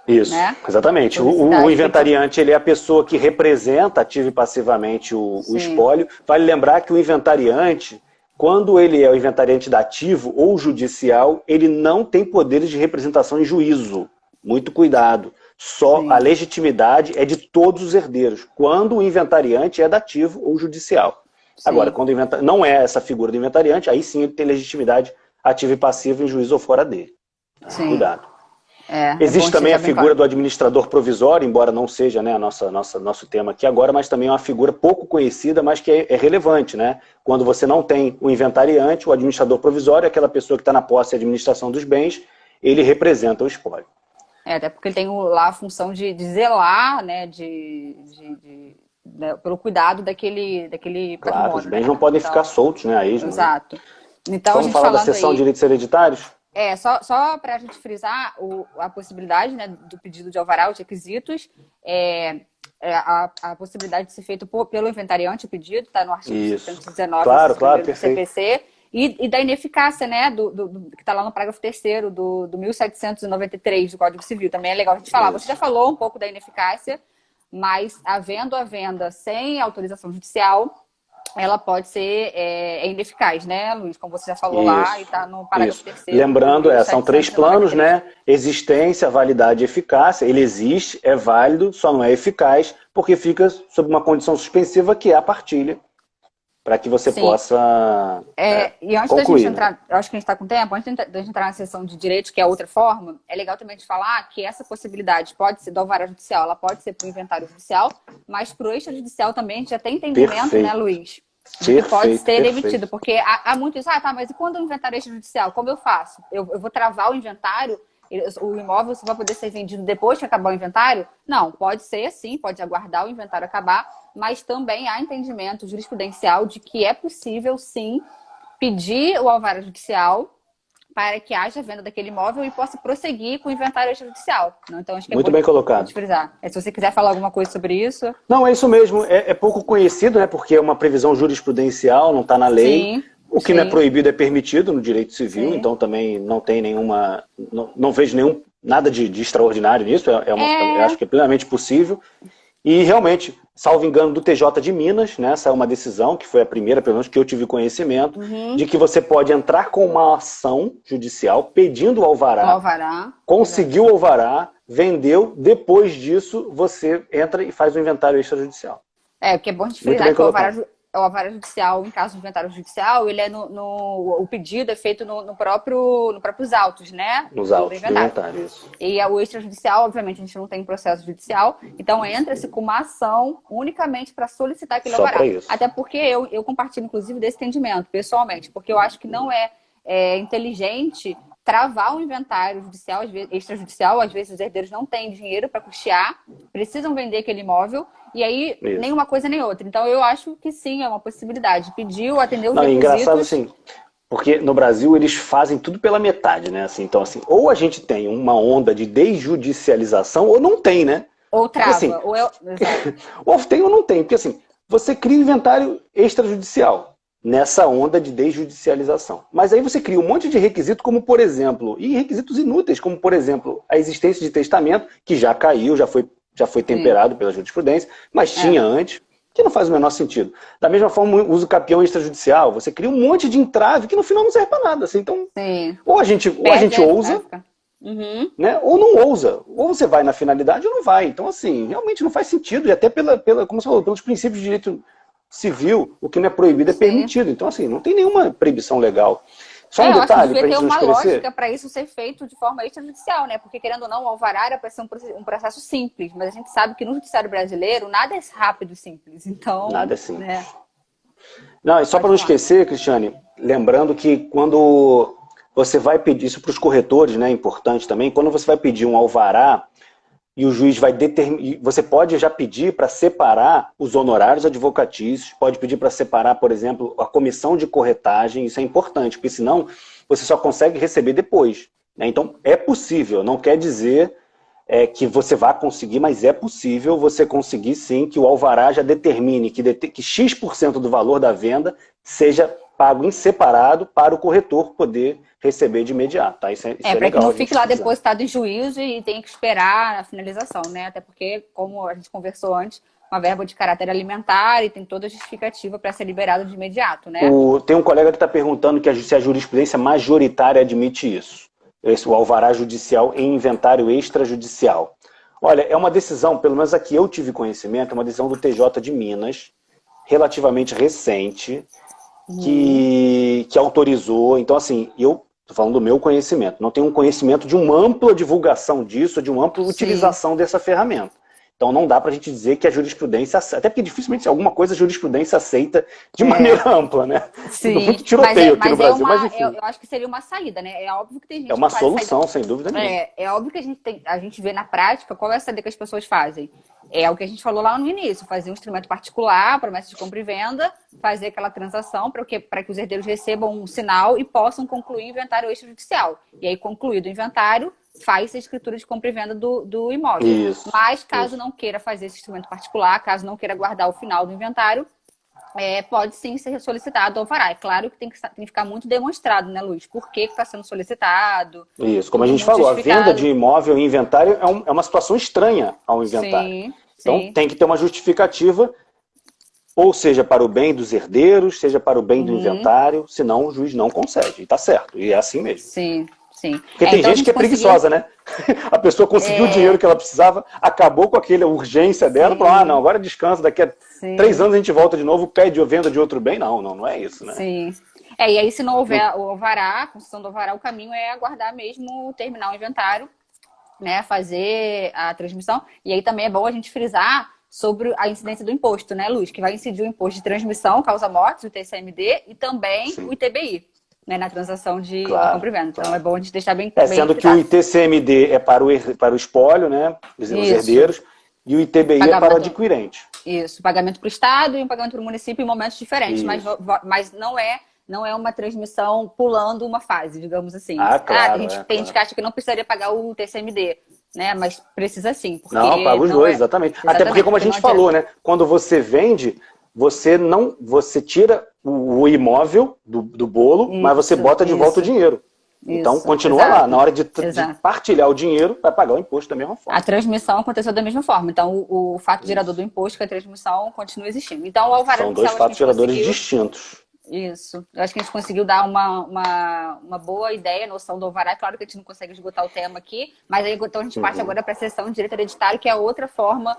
Isso, né? exatamente. O Publicidade inventariante ele é a pessoa que representa ativa e passivamente o Sim, espólio. Vale lembrar que o inventariante, quando ele é o inventariante dativo ou judicial, ele não tem poderes de representação em juízo. Muito cuidado. Só a sim, legitimidade é de todos os herdeiros, quando o inventariante é dativo ou judicial. Agora, sim, quando não é essa figura do inventariante, aí sim ele tem legitimidade ativa e passiva em juízo ou fora dele. sim. Cuidado. É bom Existe também a deixar bem figura claro. do administrador provisório, embora não seja, né, nosso tema aqui agora, mas também é uma figura pouco conhecida, mas que é relevante, né? Quando você não tem o inventariante, o administrador provisório, aquela pessoa que está na posse e administração dos bens, ele representa o espólio. Até porque ele tem lá a função de zelar, né, né, pelo cuidado daquele Claro, os patrimônio, né? bens não podem ficar Então, soltos, né, a esmo, né? exato. Então, a Vamos gente falar da falando seção de aí, direitos hereditários? só para a gente frisar a possibilidade, né, do pedido de alvará, os requisitos, a possibilidade de ser feito pelo inventariante o pedido, está no artigo Isso. 619, Claro, inciso claro, 1º do perfeito. CPC, e da ineficácia, né, que está lá no parágrafo 3º do 1793 do Código Civil. Também é legal a gente falar. Você Isso. já falou um pouco da ineficácia, mas havendo a venda sem autorização judicial, ela pode ser ineficaz, né, Luiz? Como você já falou lá, e Isso. está no parágrafo Isso. 3º do Lembrando, são 3 planos, 1793. né? Existência, validade e eficácia. Ele existe, é válido, só não é eficaz, porque fica sob uma condição suspensiva, que é a partilha, para que você Sim. possa E antes da gente concluir, né? entrar, eu acho que a gente está com tempo, antes da gente entrar na sessão de direitos, que é outra forma, é legal também de falar que essa possibilidade pode ser do alvará judicial, ela pode ser para o inventário judicial, mas para o extrajudicial também a gente já tem entendimento, né, Perfeito. Luiz? De que pode Perfeito, ser perfeito. emitido, porque há muito isso, tá, mas e quando o inventário é extrajudicial, como eu faço? Eu vou travar o inventário, o imóvel só vai poder ser vendido depois que acabar o inventário? Não, pode ser assim, pode aguardar o inventário acabar, mas também há entendimento jurisprudencial de que é possível, sim, pedir o alvará judicial para que haja venda daquele imóvel e possa prosseguir com o inventário extrajudicial. Então, acho que é Muito bom bem a colocado. gente frisar. Se você quiser falar alguma coisa sobre isso. Não, é isso mesmo. É pouco conhecido, né? Porque é uma previsão jurisprudencial, não está na lei. Sim, O que não é sim, proibido é permitido no direito civil, sim. então também não tem nenhuma. Não vejo nada de extraordinário nisso. Eu acho que é plenamente possível. E realmente, salvo engano do TJ de Minas, né, essa é uma decisão, que foi a primeira, pelo menos que eu tive conhecimento, de que você pode entrar com uma ação judicial pedindo o O alvará, alvará. conseguiu o alvará, vendeu, depois disso você entra e faz o inventário extrajudicial. Porque é bom a gente Muito frisar bem que colocado. o alvará judicial, em caso de inventário judicial, ele é o pedido é feito nos próprios autos, né? Nos Do autos do inventário. inventário, isso. E o extrajudicial, obviamente, a gente não tem processo judicial, então entra-se com uma ação unicamente para solicitar aquele Só alvará. para isso. Até porque eu compartilho, inclusive, desse entendimento, pessoalmente, porque eu acho que não é inteligente travar o inventário judicial, extrajudicial, às vezes os herdeiros não têm dinheiro para custear, precisam vender aquele imóvel, e aí Isso. nem uma coisa nem outra. Então eu acho que sim, é uma possibilidade. Pediu, atendeu os Não, é requisitos. engraçado assim, porque no Brasil eles fazem tudo pela metade, né? Assim, então, assim, ou a gente tem uma onda de desjudicialização, ou não tem, né? Ou Porque, assim, trava, exato. ou tem ou não tem. Porque assim, você cria um inventário extrajudicial nessa onda de desjudicialização. Mas aí você cria um monte de requisito, como por exemplo, e requisitos inúteis, como por exemplo, a existência de testamento, que já caiu, já foi temperado pela jurisprudência, mas tinha antes, que não faz o menor sentido. Da mesma forma, o uso capião extrajudicial, você cria um monte de entrave que no final não serve para nada. Assim, então, Sim. ou a gente ousa, né? Ou não ousa. Ou você vai na finalidade ou não vai. Então, assim, realmente não faz sentido. E até como você falou, pelos princípios de direito civil, o que não é proibido é permitido. Então, assim, não tem nenhuma proibição legal. Só um eu acho que detalhe, devia para a ter gente não uma esclarecer. lógica para isso ser feito de forma extrajudicial, né? Porque, querendo ou não, o alvará era para ser um processo simples, mas a gente sabe que no judiciário brasileiro nada é rápido e simples. Então, Nada é simples. Né? Não, e só para não esquecer, Cristiane, lembrando que quando você vai pedir, isso para os corretores, né, é importante também, quando você vai pedir um alvará e o juiz vai determinar, você pode já pedir para separar os honorários advocatícios, pode pedir para separar, por exemplo, a comissão de corretagem, isso é importante, porque senão você só consegue receber depois, né? Então é possível, não quer dizer que você vai conseguir, mas é possível você conseguir sim que o alvará já determine que X% do valor da venda seja pago em separado para o corretor poder receber de imediato, tá? Isso é para legal. que não fique lá depositado em juízo e tenha que esperar a finalização, né? Até porque, como a gente conversou antes, uma verba de caráter alimentar e tem toda a justificativa para ser liberado de imediato, né? Tem um colega que está perguntando se a jurisprudência majoritária admite isso. O alvará judicial em inventário extrajudicial. Olha, é uma decisão, pelo menos aqui eu tive conhecimento, é uma decisão do TJ de Minas, relativamente recente, que autorizou. Então, assim, eu estou falando do meu conhecimento, não tenho um conhecimento de uma ampla divulgação disso, de uma ampla utilização dessa ferramenta. Então não dá para a gente dizer que a jurisprudência, até porque dificilmente alguma coisa a jurisprudência aceita de maneira ampla, né? Sim, muito tiroteio aqui no Brasil, mas enfim. Eu acho que seria uma saída, né? É óbvio que tem gente é uma que faz solução, sem dúvida nenhuma. É óbvio que a gente vê na prática qual é a saída que as pessoas fazem. É o que a gente falou lá no início, fazer um instrumento particular, promessa de compra e venda, fazer aquela transação para que os herdeiros recebam um sinal e possam concluir o inventário extrajudicial. E aí, concluído o inventário, faz a escritura de compra e venda do imóvel. Isso, mas caso não queira fazer esse instrumento particular, caso não queira guardar o final do inventário, pode sim ser solicitado ao alvará. É claro que tem que ficar muito demonstrado, né, Luiz? Por que está sendo solicitado. Isso, como a gente falou, a venda de imóvel em inventário é uma situação estranha ao inventário. Sim, então tem que ter uma justificativa, ou seja para o bem dos herdeiros, seja para o bem do inventário, senão o juiz não concede. E está certo, e é assim mesmo. Sim. Sim. Porque tem gente que é preguiçosa, né? A pessoa conseguiu o dinheiro que ela precisava, acabou com aquela urgência dela, falou, não, agora descansa, daqui a 3 anos a gente volta de novo, pede a venda de outro bem. Não é isso, né? Sim. E aí se não houver o alvará, a construção do alvará, o caminho é aguardar mesmo terminar o inventário, né? Fazer a transmissão. E aí também é bom a gente frisar sobre a incidência do imposto, né, Luiz? Que vai incidir o imposto de transmissão, causa-mortes, o TCMD e também o ITBI. Né, na transação de compra e venda. Então é bom a gente deixar bem claro. Sendo que o ITCMD é para o espólio, né, os herdeiros, e o ITBI é para o adquirente. Isso, pagamento para o Estado e um pagamento para o município em momentos diferentes, mas não é uma transmissão pulando uma fase, digamos assim. Claro, tem gente que acha que não precisaria pagar o TCMD, né, mas precisa sim. Porque não, paga os dois, exatamente. Até porque, como a gente falou, né, quando você vende, você tira o imóvel do bolo, mas você bota de volta o dinheiro. Então, continua lá. Na hora de partilhar o dinheiro, vai pagar o imposto da mesma forma. A transmissão aconteceu da mesma forma. Então, o fato gerador do imposto, que a transmissão, continua existindo. Então, o alvará são dois fatos geradores distintos. Isso. Eu acho que a gente conseguiu dar uma boa ideia, noção do alvará. Claro que a gente não consegue esgotar o tema aqui, mas aí então a gente parte agora para a seção de direito hereditário, que é outra forma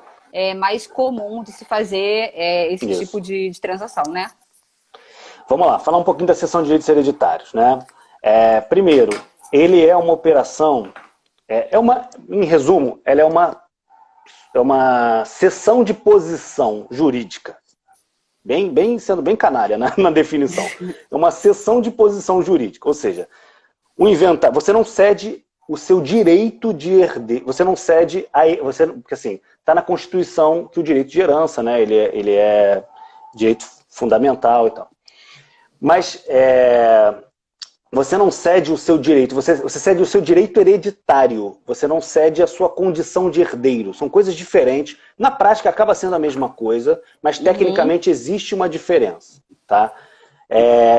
mais comum de se fazer esse tipo de transação, né? Vamos lá, falar um pouquinho da seção de direitos hereditários, né? Primeiro, ele é uma operação, em resumo, ela é uma seção de posição jurídica, sendo bem canária, né, na definição. É uma seção de posição jurídica, ou seja, o inventário, você não cede o seu direito de herdeiro, você não cede, porque assim, está na Constituição que o direito de herança, né, ele é direito fundamental e tal. Mas você não cede o seu direito, você cede o seu direito hereditário, você não cede a sua condição de herdeiro. São coisas diferentes. Na prática acaba sendo a mesma coisa, mas tecnicamente existe uma diferença. Tá?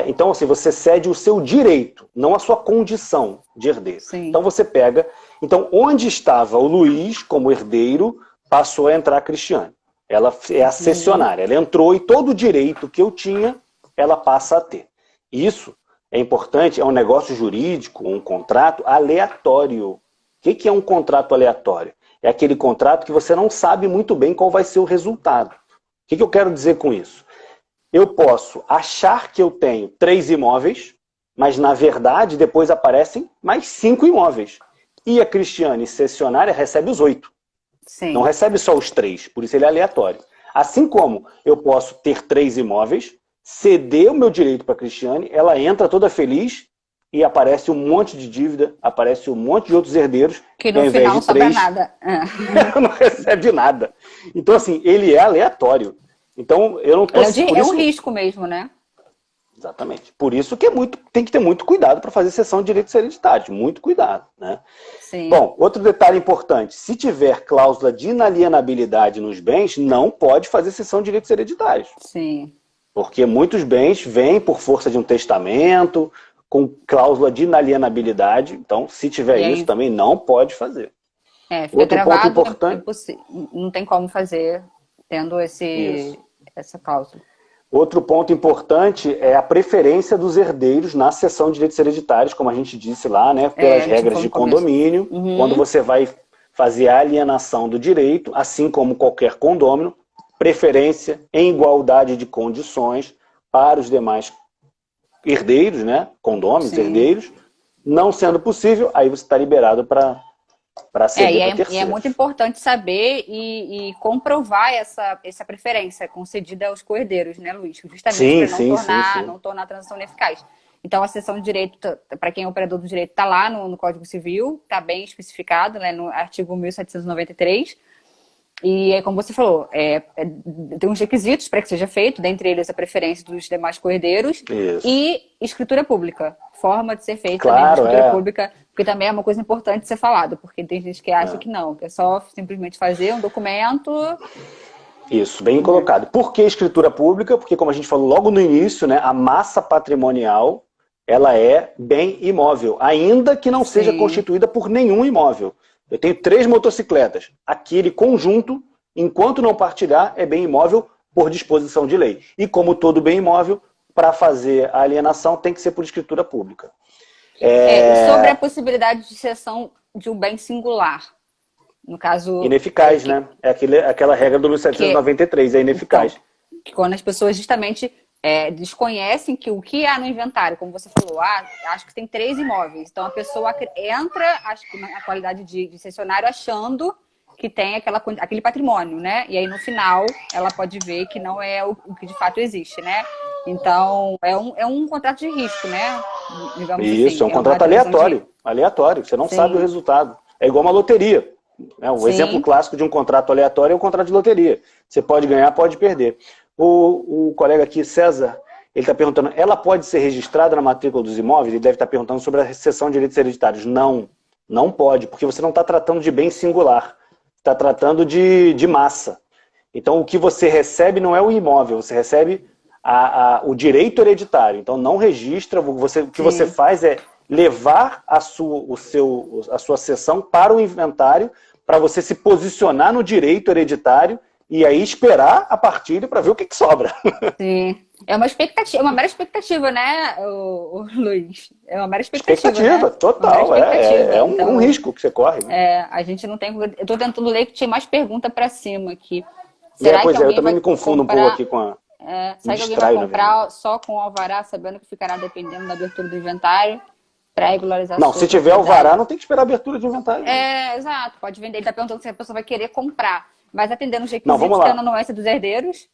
Então, assim, você cede o seu direito, não a sua condição de herdeiro. Sim. Então você pega... Então, onde estava o Luiz como herdeiro, passou a entrar a Cristiane. Ela é a cessionária. Ela entrou e todo o direito que eu tinha, ela passa a ter. Isso é importante, é um negócio jurídico, um contrato aleatório. O que é um contrato aleatório? É aquele contrato que você não sabe muito bem qual vai ser o resultado. O que eu quero dizer com isso? Eu posso achar que eu tenho 3 imóveis, mas na verdade depois aparecem mais 5 imóveis. E a Cristiane cessionária recebe os 8. Sim. Não recebe só os 3, por isso ele é aleatório. Assim como eu posso ter 3 imóveis, ceder o meu direito para a Cristiane, ela entra toda feliz e aparece um monte de dívida, aparece um monte de outros herdeiros. Que no final não sobra nada. Não recebe nada. Então, assim, ele é aleatório. Então, eu não tô... É um risco mesmo, né? Exatamente. Por isso que tem que ter muito cuidado para fazer cessão de direitos hereditários. Muito cuidado, né? Sim. Bom, outro detalhe importante. Se tiver cláusula de inalienabilidade nos bens, não pode fazer cessão de direitos hereditários. Sim. Porque muitos bens vêm por força de um testamento, com cláusula de inalienabilidade. Então, se tiver E isso, aí, também não pode fazer. fica Outro ponto gravado, importante. não tem como fazer tendo Isso. essa cláusula. Outro ponto importante é a preferência dos herdeiros na cessão de direitos hereditários, como a gente disse lá, né, pelas A gente regras falou de no começo. condomínio. Quando Uhum. você vai fazer a alienação do direito, assim como qualquer condômino, preferência em igualdade de condições para os demais herdeiros, né, condôminos, Sim. herdeiros. Não sendo possível, aí você está liberado para ceder para E é muito terceiros. importante saber e comprovar essa preferência concedida aos co-herdeiros, né, Luiz? Justamente Sim, para sim, sim, sim. não tornar a transação ineficaz. Então, a seção de direito, para quem é operador do direito, está lá no Código Civil, está bem especificado, né, no artigo 1793. E é como você falou, tem uns requisitos para que seja feito, dentre eles a preferência dos demais co-herdeiros Isso. e escritura pública. Forma de ser feita também de Claro, escritura pública, porque também é uma coisa importante de ser falado, porque tem gente que acha é. que não, que é só simplesmente fazer um documento. Isso, bem Né? colocado. Por que escritura pública? Porque, como a gente falou logo no início, né, a massa patrimonial ela é bem imóvel, ainda que não seja Sim, constituída por nenhum imóvel. Eu tenho 3 motocicletas. Aquele conjunto, enquanto não partilhar, é bem imóvel por disposição de lei. E como todo bem imóvel, para fazer a alienação tem que ser por escritura pública. e sobre a possibilidade de cessão de um bem singular. No caso, Ineficaz, né? É aquela regra do que 1793, é então, ineficaz. que quando as pessoas justamente desconhecem que o que há no inventário, como você falou, acho que tem 3 imóveis. Então a pessoa entra, acho que na qualidade de cessionário, achando que tem aquele patrimônio, né? E aí no final ela pode ver que não é o que de fato existe, né? Então é um contrato de risco, né? Digamos Isso, assim, é um é uma contrato transação de. aleatório. Aleatório, você não sabe o Sim, resultado. É igual uma loteria. O exemplo sim. clássico de um contrato aleatório é o contrato de loteria. Você pode ganhar, pode perder. O colega aqui, César, ele está perguntando, ela pode ser registrada na matrícula dos imóveis? Ele deve estar perguntando sobre a cessão de direitos hereditários. Não, não pode, porque você não está tratando de bem singular. Está tratando de massa. Então, o que você recebe não é o imóvel, você recebe o direito hereditário. Então, não registra, o que você Sim. faz é levar a sua cessão para o inventário, para você se posicionar no direito hereditário e aí esperar a partilha para ver o que sobra. Sim. É uma expectativa, é uma mera expectativa, né, o Luiz? É uma mera expectativa, Expectativa, né? Uma mera total. expectativa. É um Então, risco que você corre. Né? a gente não tem. Eu tô tentando ler que tinha mais pergunta para cima aqui. Será que Pois é, eu alguém também vai me confundo um pouco comprar? aqui com a. Me Será que alguém vai distraio, na verdade. comprar só com o alvará, sabendo que ficará dependendo da abertura do inventário para regularizar Não, sua se tiver alvará, propriedade? não tem que esperar a abertura de inventário. Não, Exato, pode vender. Ele está perguntando se a pessoa vai querer comprar, mas atendendo os não requisitos, vamos tendo a lá. anuência dos herdeiros.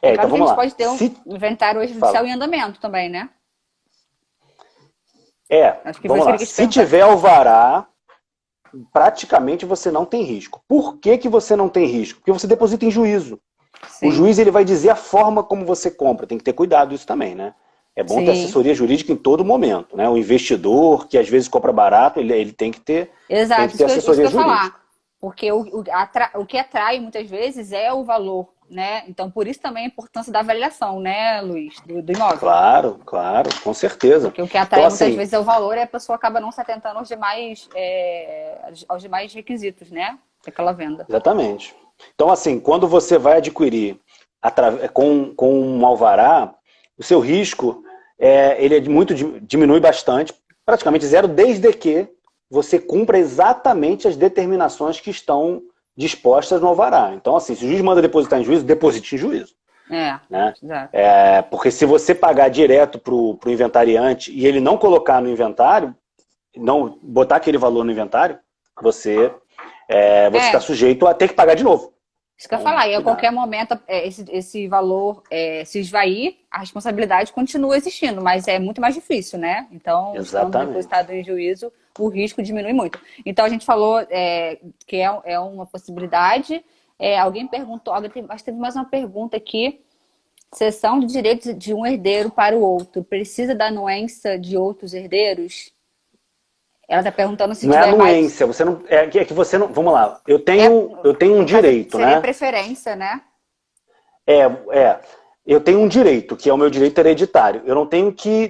É Então claro que a vamos gente lá. pode ter um Se inventário extrajudicial Fala. em andamento também, né? Acho que foi Vamos isso que lá. ele quis Se perguntar. tiver alvará, praticamente você não tem risco. Por que, que você não tem risco? Porque você deposita em juízo. O Sim, juiz ele vai dizer a forma como você compra. Tem que ter cuidado isso também, né? É bom ter sim. assessoria jurídica em todo momento, né? O investidor que às vezes compra barato, ele tem Exato, que ter isso que assessoria eu ia falar. jurídica. Porque o que atrai muitas vezes é o valor, né? Então, por isso também a importância da avaliação, né, Luiz, do imóvel. Claro, claro, com certeza. Porque o que Então, atrai muitas assim, vezes é o valor e a pessoa acaba não se atentando aos demais requisitos, né? Daquela venda. exatamente. Então, assim, quando você vai adquirir com um alvará, o seu risco ele diminui bastante, praticamente zero, desde que você cumpra exatamente as determinações que estão dispostas no alvará. Então, assim, se o juiz manda depositar em juízo, deposite em juízo. Né? Exato. Porque se você pagar direto para o inventariante e ele não colocar no inventário, não botar aquele valor no inventário, você está sujeito a ter que pagar de novo. Isso que eu ia Então, falar, e a cuidado. qualquer momento esse valor se esvair, a responsabilidade continua existindo, mas é muito mais difícil, né? Então, estando Exatamente. depositado em juízo, o risco diminui muito. Então, a gente falou que é uma possibilidade. Alguém perguntou, acho que teve mais uma pergunta aqui. Cessão de direitos de um herdeiro para o outro. Precisa da anuência de outros herdeiros? Ela está perguntando se Não é tiver mais. anuência, você não. É que você não. Vamos lá, eu tenho um No caso, direito, seria né? preferência, né? É, é. eu tenho um direito, que é o meu direito hereditário. Eu não tenho que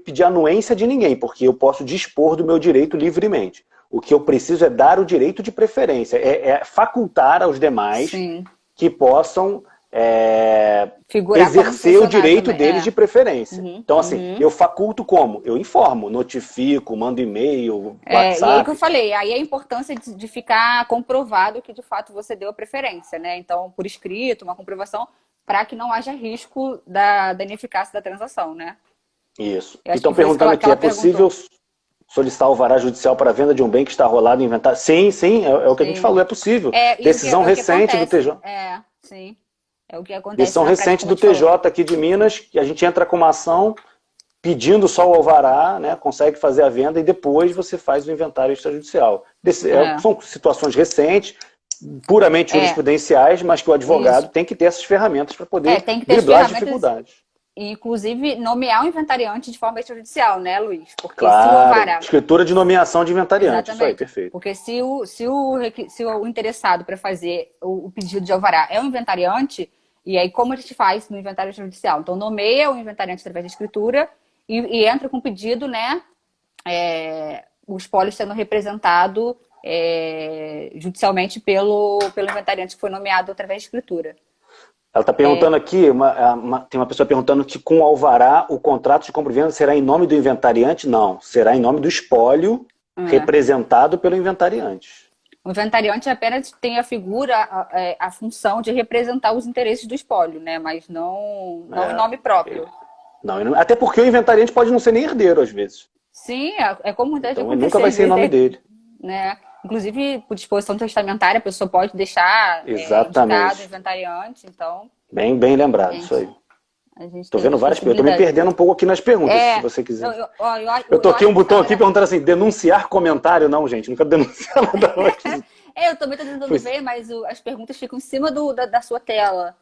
pedir anuência de ninguém, porque eu posso dispor do meu direito livremente. O que eu preciso é dar o direito de preferência, é facultar aos demais Sim. que possam Figurar como exercer o funcionário direito também. deles de preferência. Uhum, Então, assim, uhum. eu faculto como? Eu informo, notifico, mando e-mail, E aí que eu WhatsApp. falei, aí a importância de ficar comprovado que de fato você deu a preferência, né? Então, por escrito, uma comprovação, para que não haja risco da ineficácia da transação, né? Isso. Eu E acho estão que foi isso perguntando que aqui, é ela possível perguntou. solicitar alvará judicial para a venda de um bem que está rolado em inventário? Sim, sim, é o que a gente Sim. falou, é possível. E Decisão o que recente do acontece? TJ. Sim. É o que acontece Decisão na prática, recente como a do gente falou. TJ aqui de Minas, que a gente entra com uma ação pedindo só o alvará, né, consegue fazer a venda e depois você faz o inventário extrajudicial. É, São situações recentes, puramente é, jurisprudenciais, mas que o isso. advogado tem que ter essas ferramentas para poder Tem que ter as driblar as ferramentas, dificuldades. inclusive nomear o inventariante de forma extrajudicial, né, Luiz? Porque se o Claro, alvará. escritura de nomeação de inventariante, isso aí, Exatamente. perfeito. Porque se o interessado para fazer o pedido de alvará é um inventariante, e aí como a gente faz no inventário judicial? Então, nomeia o inventariante através da escritura e entra com o pedido, né? O espólio sendo representado judicialmente pelo inventariante que foi nomeado através de escritura. Ela está perguntando aqui, tem uma pessoa perguntando que com o alvará o contrato de compra e venda será em nome do inventariante? Não, será em nome do espólio É. representado pelo inventariante. O inventariante apenas tem a figura, a função de representar os interesses do espólio, né? Mas não em nome próprio. Não, até porque o inventariante pode não ser nem herdeiro às vezes. Sim, é como deve Então ele nunca acontecer vai às ser em nome vezes, dele. né? Inclusive, por disposição testamentária, a pessoa pode deixar indicado o Exatamente. inventariante, então Bem lembrado, isso aí. gente, a gente Tô tem vendo essas várias perguntas. Eu tô me possibilidades. perdendo um pouco aqui nas perguntas, se você Eu, quiser. eu, Eu eu toquei um acho que botão aqui era. perguntando assim, denunciar comentário. Não, gente, nunca denunciar nada antes. Eu também estou tentando Foi, ver, mas as perguntas ficam em cima da sua tela.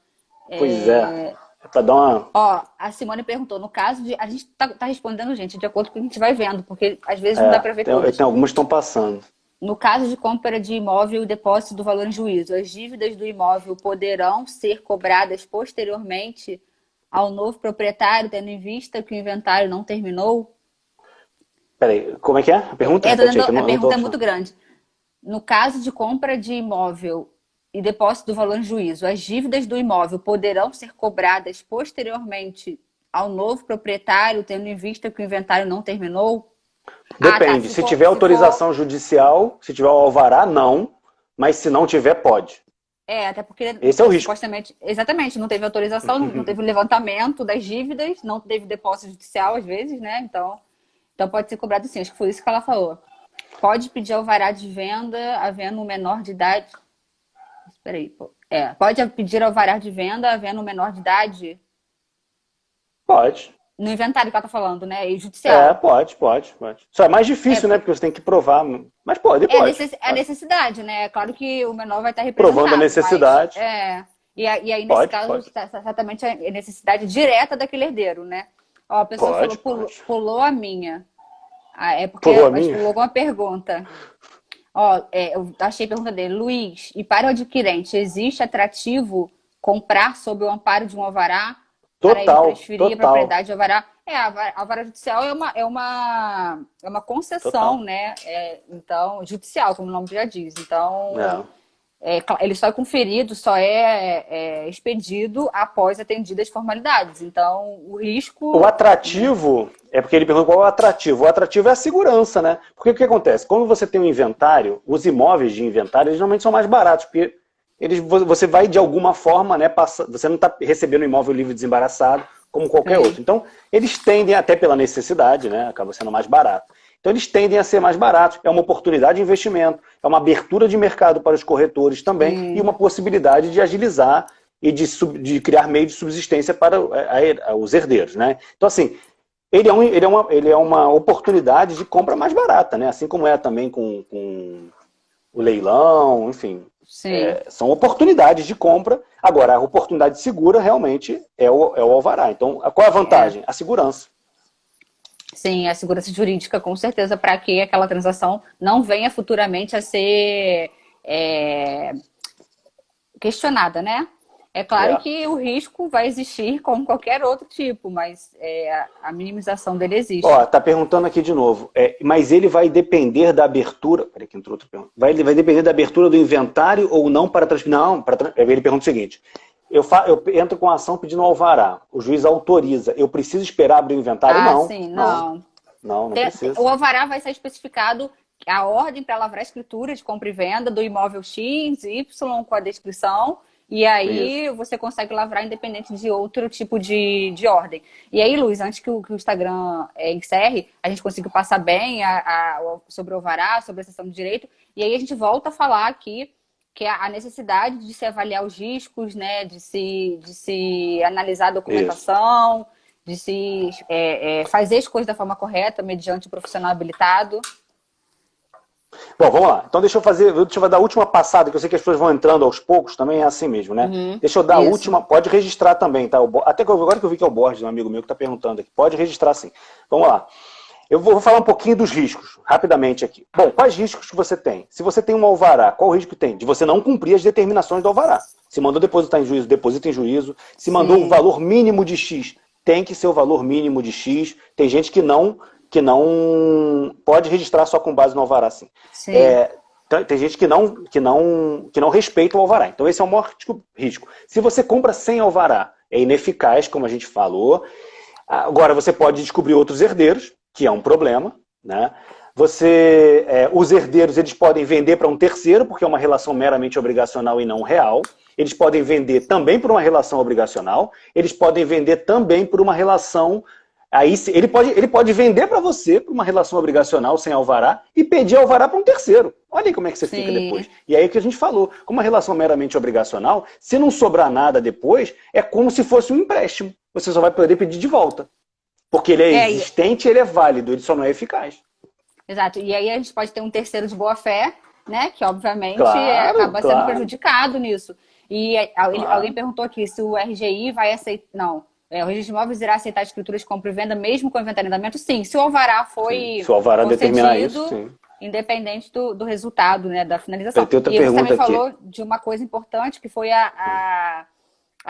pois é. É, É pra dar uma... Ó, a Simone perguntou, no caso de. A gente tá respondendo, gente, de acordo com o que a gente vai vendo, porque às vezes não dá para ver todas. Tem algumas que estão passando. No caso de compra de imóvel e depósito do valor em juízo, as dívidas do imóvel poderão ser cobradas posteriormente ao novo proprietário, tendo em vista que o inventário não terminou? Peraí, como é que é? A pergunta? Tô Repete aí, que a eu não tô pergunta é muito achando. grande. No caso de compra de imóvel e depósito do valor em juízo, as dívidas do imóvel poderão ser cobradas posteriormente ao novo proprietário, tendo em vista que o inventário não terminou? Ah, tá. Depende. Se tiver autorização judicial, se tiver o alvará, não. Mas se não tiver, pode. Até porque Esse é o risco. supostamente, exatamente, não teve autorização, não teve levantamento das dívidas, não teve depósito judicial às vezes, né? Então pode ser cobrado sim. Acho que foi isso que ela falou. Pode pedir alvará de venda havendo um menor de idade. Espera aí, pô. Pode pedir alvará de venda havendo um menor de idade Pode. no inventário que ela tá falando, né? E judicial. Pode. Só é mais difícil, né? Porque Porque você tem que provar. Mas pode, pode. a necessidade, né? É claro que o menor vai estar Provando a representado, mas necessidade. e aí, nesse Pode, caso, pode. certamente a necessidade direta daquele herdeiro, né? Ó, a pessoa falou, Pode. pulou a minha. É porque Pulou a acho que minha? pulou alguma pergunta. Ó, eu achei a pergunta dele. Luiz, e para o adquirente, existe atrativo comprar sob o amparo de um alvará para ele transferir a Total. propriedade de alvará? A alvará judicial é uma concessão, Total. né? Então, judicial, como o nome já diz. Então, É. ele só é conferido, só é expedido após atendidas as formalidades. Então, o O risco, né? atrativo, é porque ele perguntou qual é o atrativo. O atrativo é a segurança, né? Porque o que acontece? Quando você tem um inventário, os imóveis de inventário, eles normalmente são mais baratos, porque você vai de alguma forma, né, você não está recebendo um imóvel livre desembaraçado, como qualquer Sim. outro. Então, eles tendem, até pela necessidade, né, acaba sendo mais barato. Então, eles tendem a ser mais baratos. É uma oportunidade de investimento, é uma abertura de mercado para os corretores também, e uma possibilidade de agilizar e de criar meio de subsistência para os herdeiros, né? Então, assim, ele é uma oportunidade de compra mais barata, né? Assim como é também com o leilão, enfim. Sim. São oportunidades de compra. Agora, a oportunidade segura realmente é o alvará. Então, qual é a vantagem? A segurança. Sim, a segurança jurídica, com certeza, para que aquela transação não venha futuramente a ser questionada, né? É claro É. que o risco vai existir como qualquer outro tipo, mas a minimização dele existe. Ó, tá perguntando aqui de novo. Mas ele vai depender da abertura. Peraí, que entrou outra pergunta. Vai depender da abertura do inventário ou não para transmitir? Não, ele pergunta o seguinte: eu entro com a ação pedindo alvará. O juiz autoriza. Eu preciso esperar abrir o inventário? Ah, Não, sim, não, não. não precisa. O alvará vai ser especificado a ordem para lavrar a escritura de compra e venda do imóvel X, Y, com a descrição, e Isso. aí você consegue lavrar independente de outro tipo de ordem. E aí, Luiz, antes que o Instagram encerre, a gente conseguiu passar bem sobre o alvará, sobre a sessão de direito, e aí a gente volta a falar aqui que é a necessidade de se avaliar os riscos, né, de se analisar a Isso. documentação, de se fazer as coisas da forma correta, mediante o profissional habilitado. Bom, vamos lá. Então deixa eu dar a última passada, que eu sei que as pessoas vão entrando aos poucos, também é assim mesmo, né? Uhum, Deixa eu dar a isso. última, pode registrar também, tá? Até que agora que eu vi que é o Borges, um amigo meu que está perguntando aqui, pode registrar sim. Vamos lá. Eu vou falar um pouquinho dos riscos, rapidamente aqui. Bom, quais riscos que você tem? Se você tem um alvará, qual o risco que tem? De você não cumprir as determinações do alvará. Se mandou depositar em juízo, deposita em juízo. Se mandou o Sim, valor mínimo de X, tem que ser o valor mínimo de X. Tem gente que não pode registrar só com base no alvará, sim. sim, Tem gente que não respeita o alvará. Então esse é o maior risco. Se você compra sem alvará, é ineficaz, como a gente falou. Agora você pode descobrir outros herdeiros, que é um problema, né? Os herdeiros eles podem vender para um terceiro, porque é uma relação meramente obrigacional e não real. Eles podem vender também por uma relação obrigacional. Eles podem vender também por uma relação. Aí ele pode vender para você por uma relação obrigacional sem alvará e pedir alvará para um terceiro. Olha aí como é que você fica depois. sim. E aí que a gente falou, como uma relação meramente obrigacional, se não sobrar nada depois, é como se fosse um empréstimo. Você só vai poder pedir de volta. Porque ele é É, existente, ele é válido, ele só não é eficaz. exato. E aí a gente pode ter um terceiro de boa fé, né? Que obviamente Claro, acaba sendo claro, prejudicado nisso. E alguém claro. perguntou aqui se o RGI vai aceitar. Não. O registro de imóveis irá aceitar escrituras de compra e venda mesmo com inventario em andamento? Sim. Se o alvará Sim. Se foi o Alvará determinar isso, concedido, sim. independente do resultado, né, da finalização. Tem outra E você também pergunta aqui. falou de uma coisa importante que foi a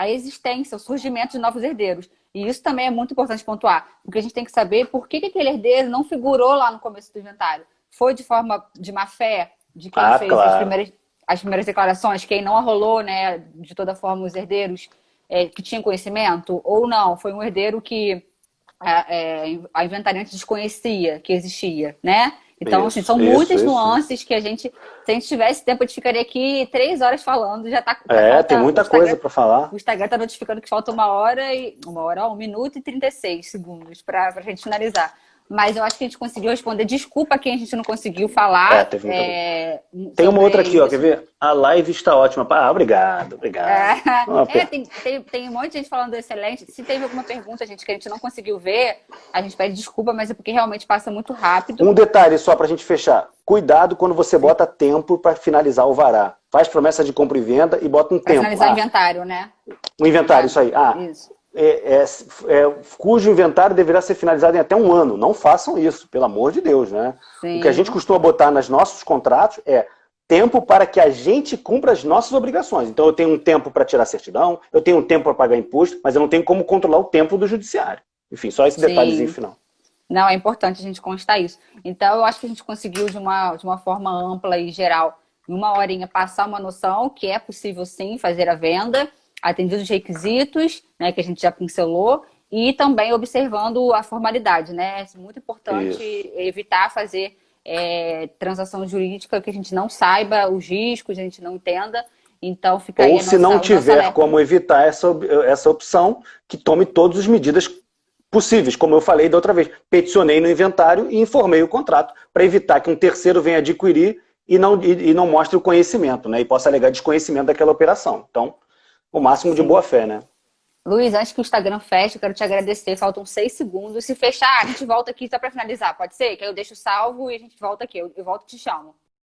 existência, o surgimento de novos herdeiros. E isso também é muito importante pontuar, porque a gente tem que saber por que aquele herdeiro não figurou lá no começo do inventário. Foi de forma de má fé de quem fez Claro. as primeiras declarações, quem não arrolou, né, de toda forma os herdeiros que tinham conhecimento, ou não, foi um herdeiro que a inventariante desconhecia que existia, né? Então, assim, Isso, são isso, muitas isso. nuances que se a gente tivesse tempo, a gente ficaria aqui 3 horas falando, já Tem falta, muita coisa para falar. o Instagram tá notificando que falta 1 minuto e 36 segundos para a gente finalizar. Mas eu acho que a gente conseguiu responder. Desculpa quem a gente não conseguiu falar Teve muita coisa. Tem uma outra sobre aqui, ó, quer isso. ver? A live está ótima. Obrigado, obrigado. Tem um monte de gente falando excelente. Se teve alguma pergunta, gente, que a gente não conseguiu ver, a gente pede desculpa, mas é porque realmente passa muito rápido. Um detalhe só para a gente fechar. Cuidado quando você bota tempo para finalizar o vará. Faz promessa de compra e venda e bota um Para tempo. finalizar o inventário, né? O inventário, isso aí. Isso. Cujo inventário deverá ser finalizado em até 1 ano. Não façam isso, pelo amor de Deus, né? O que a gente Sim, costuma botar nos nossos contratos é tempo para que a gente cumpra as nossas obrigações. Então eu tenho um tempo para tirar certidão, eu tenho um tempo para pagar imposto, mas eu não tenho como controlar o tempo do judiciário. Enfim, só esse detalhezinho sim. final. Não, é importante a gente constar isso. Então, eu acho que a gente conseguiu, de uma forma ampla e geral, em uma horinha, passar uma noção que é possível, sim, fazer a venda, atendidos os requisitos, né, que a gente já pincelou, e também observando a formalidade, né? É muito importante Isso. evitar fazer transação jurídica que a gente não saiba os riscos, a gente não entenda. Então, fica aí Ou se não o nosso tiver alerta. como evitar essa opção, que tome todas as medidas possíveis. Como eu falei da outra vez, peticionei no inventário e informei o contrato para evitar que um terceiro venha adquirir e não mostre o conhecimento, né? E possa alegar desconhecimento daquela operação. Então, o máximo de Sim. boa fé, né? Luiz, antes que o Instagram feche, eu quero te agradecer. Faltam 6 segundos. Se fechar, a gente volta aqui só para finalizar. Pode ser? Que aí eu deixo salvo e a gente volta aqui. Eu volto e te chamo.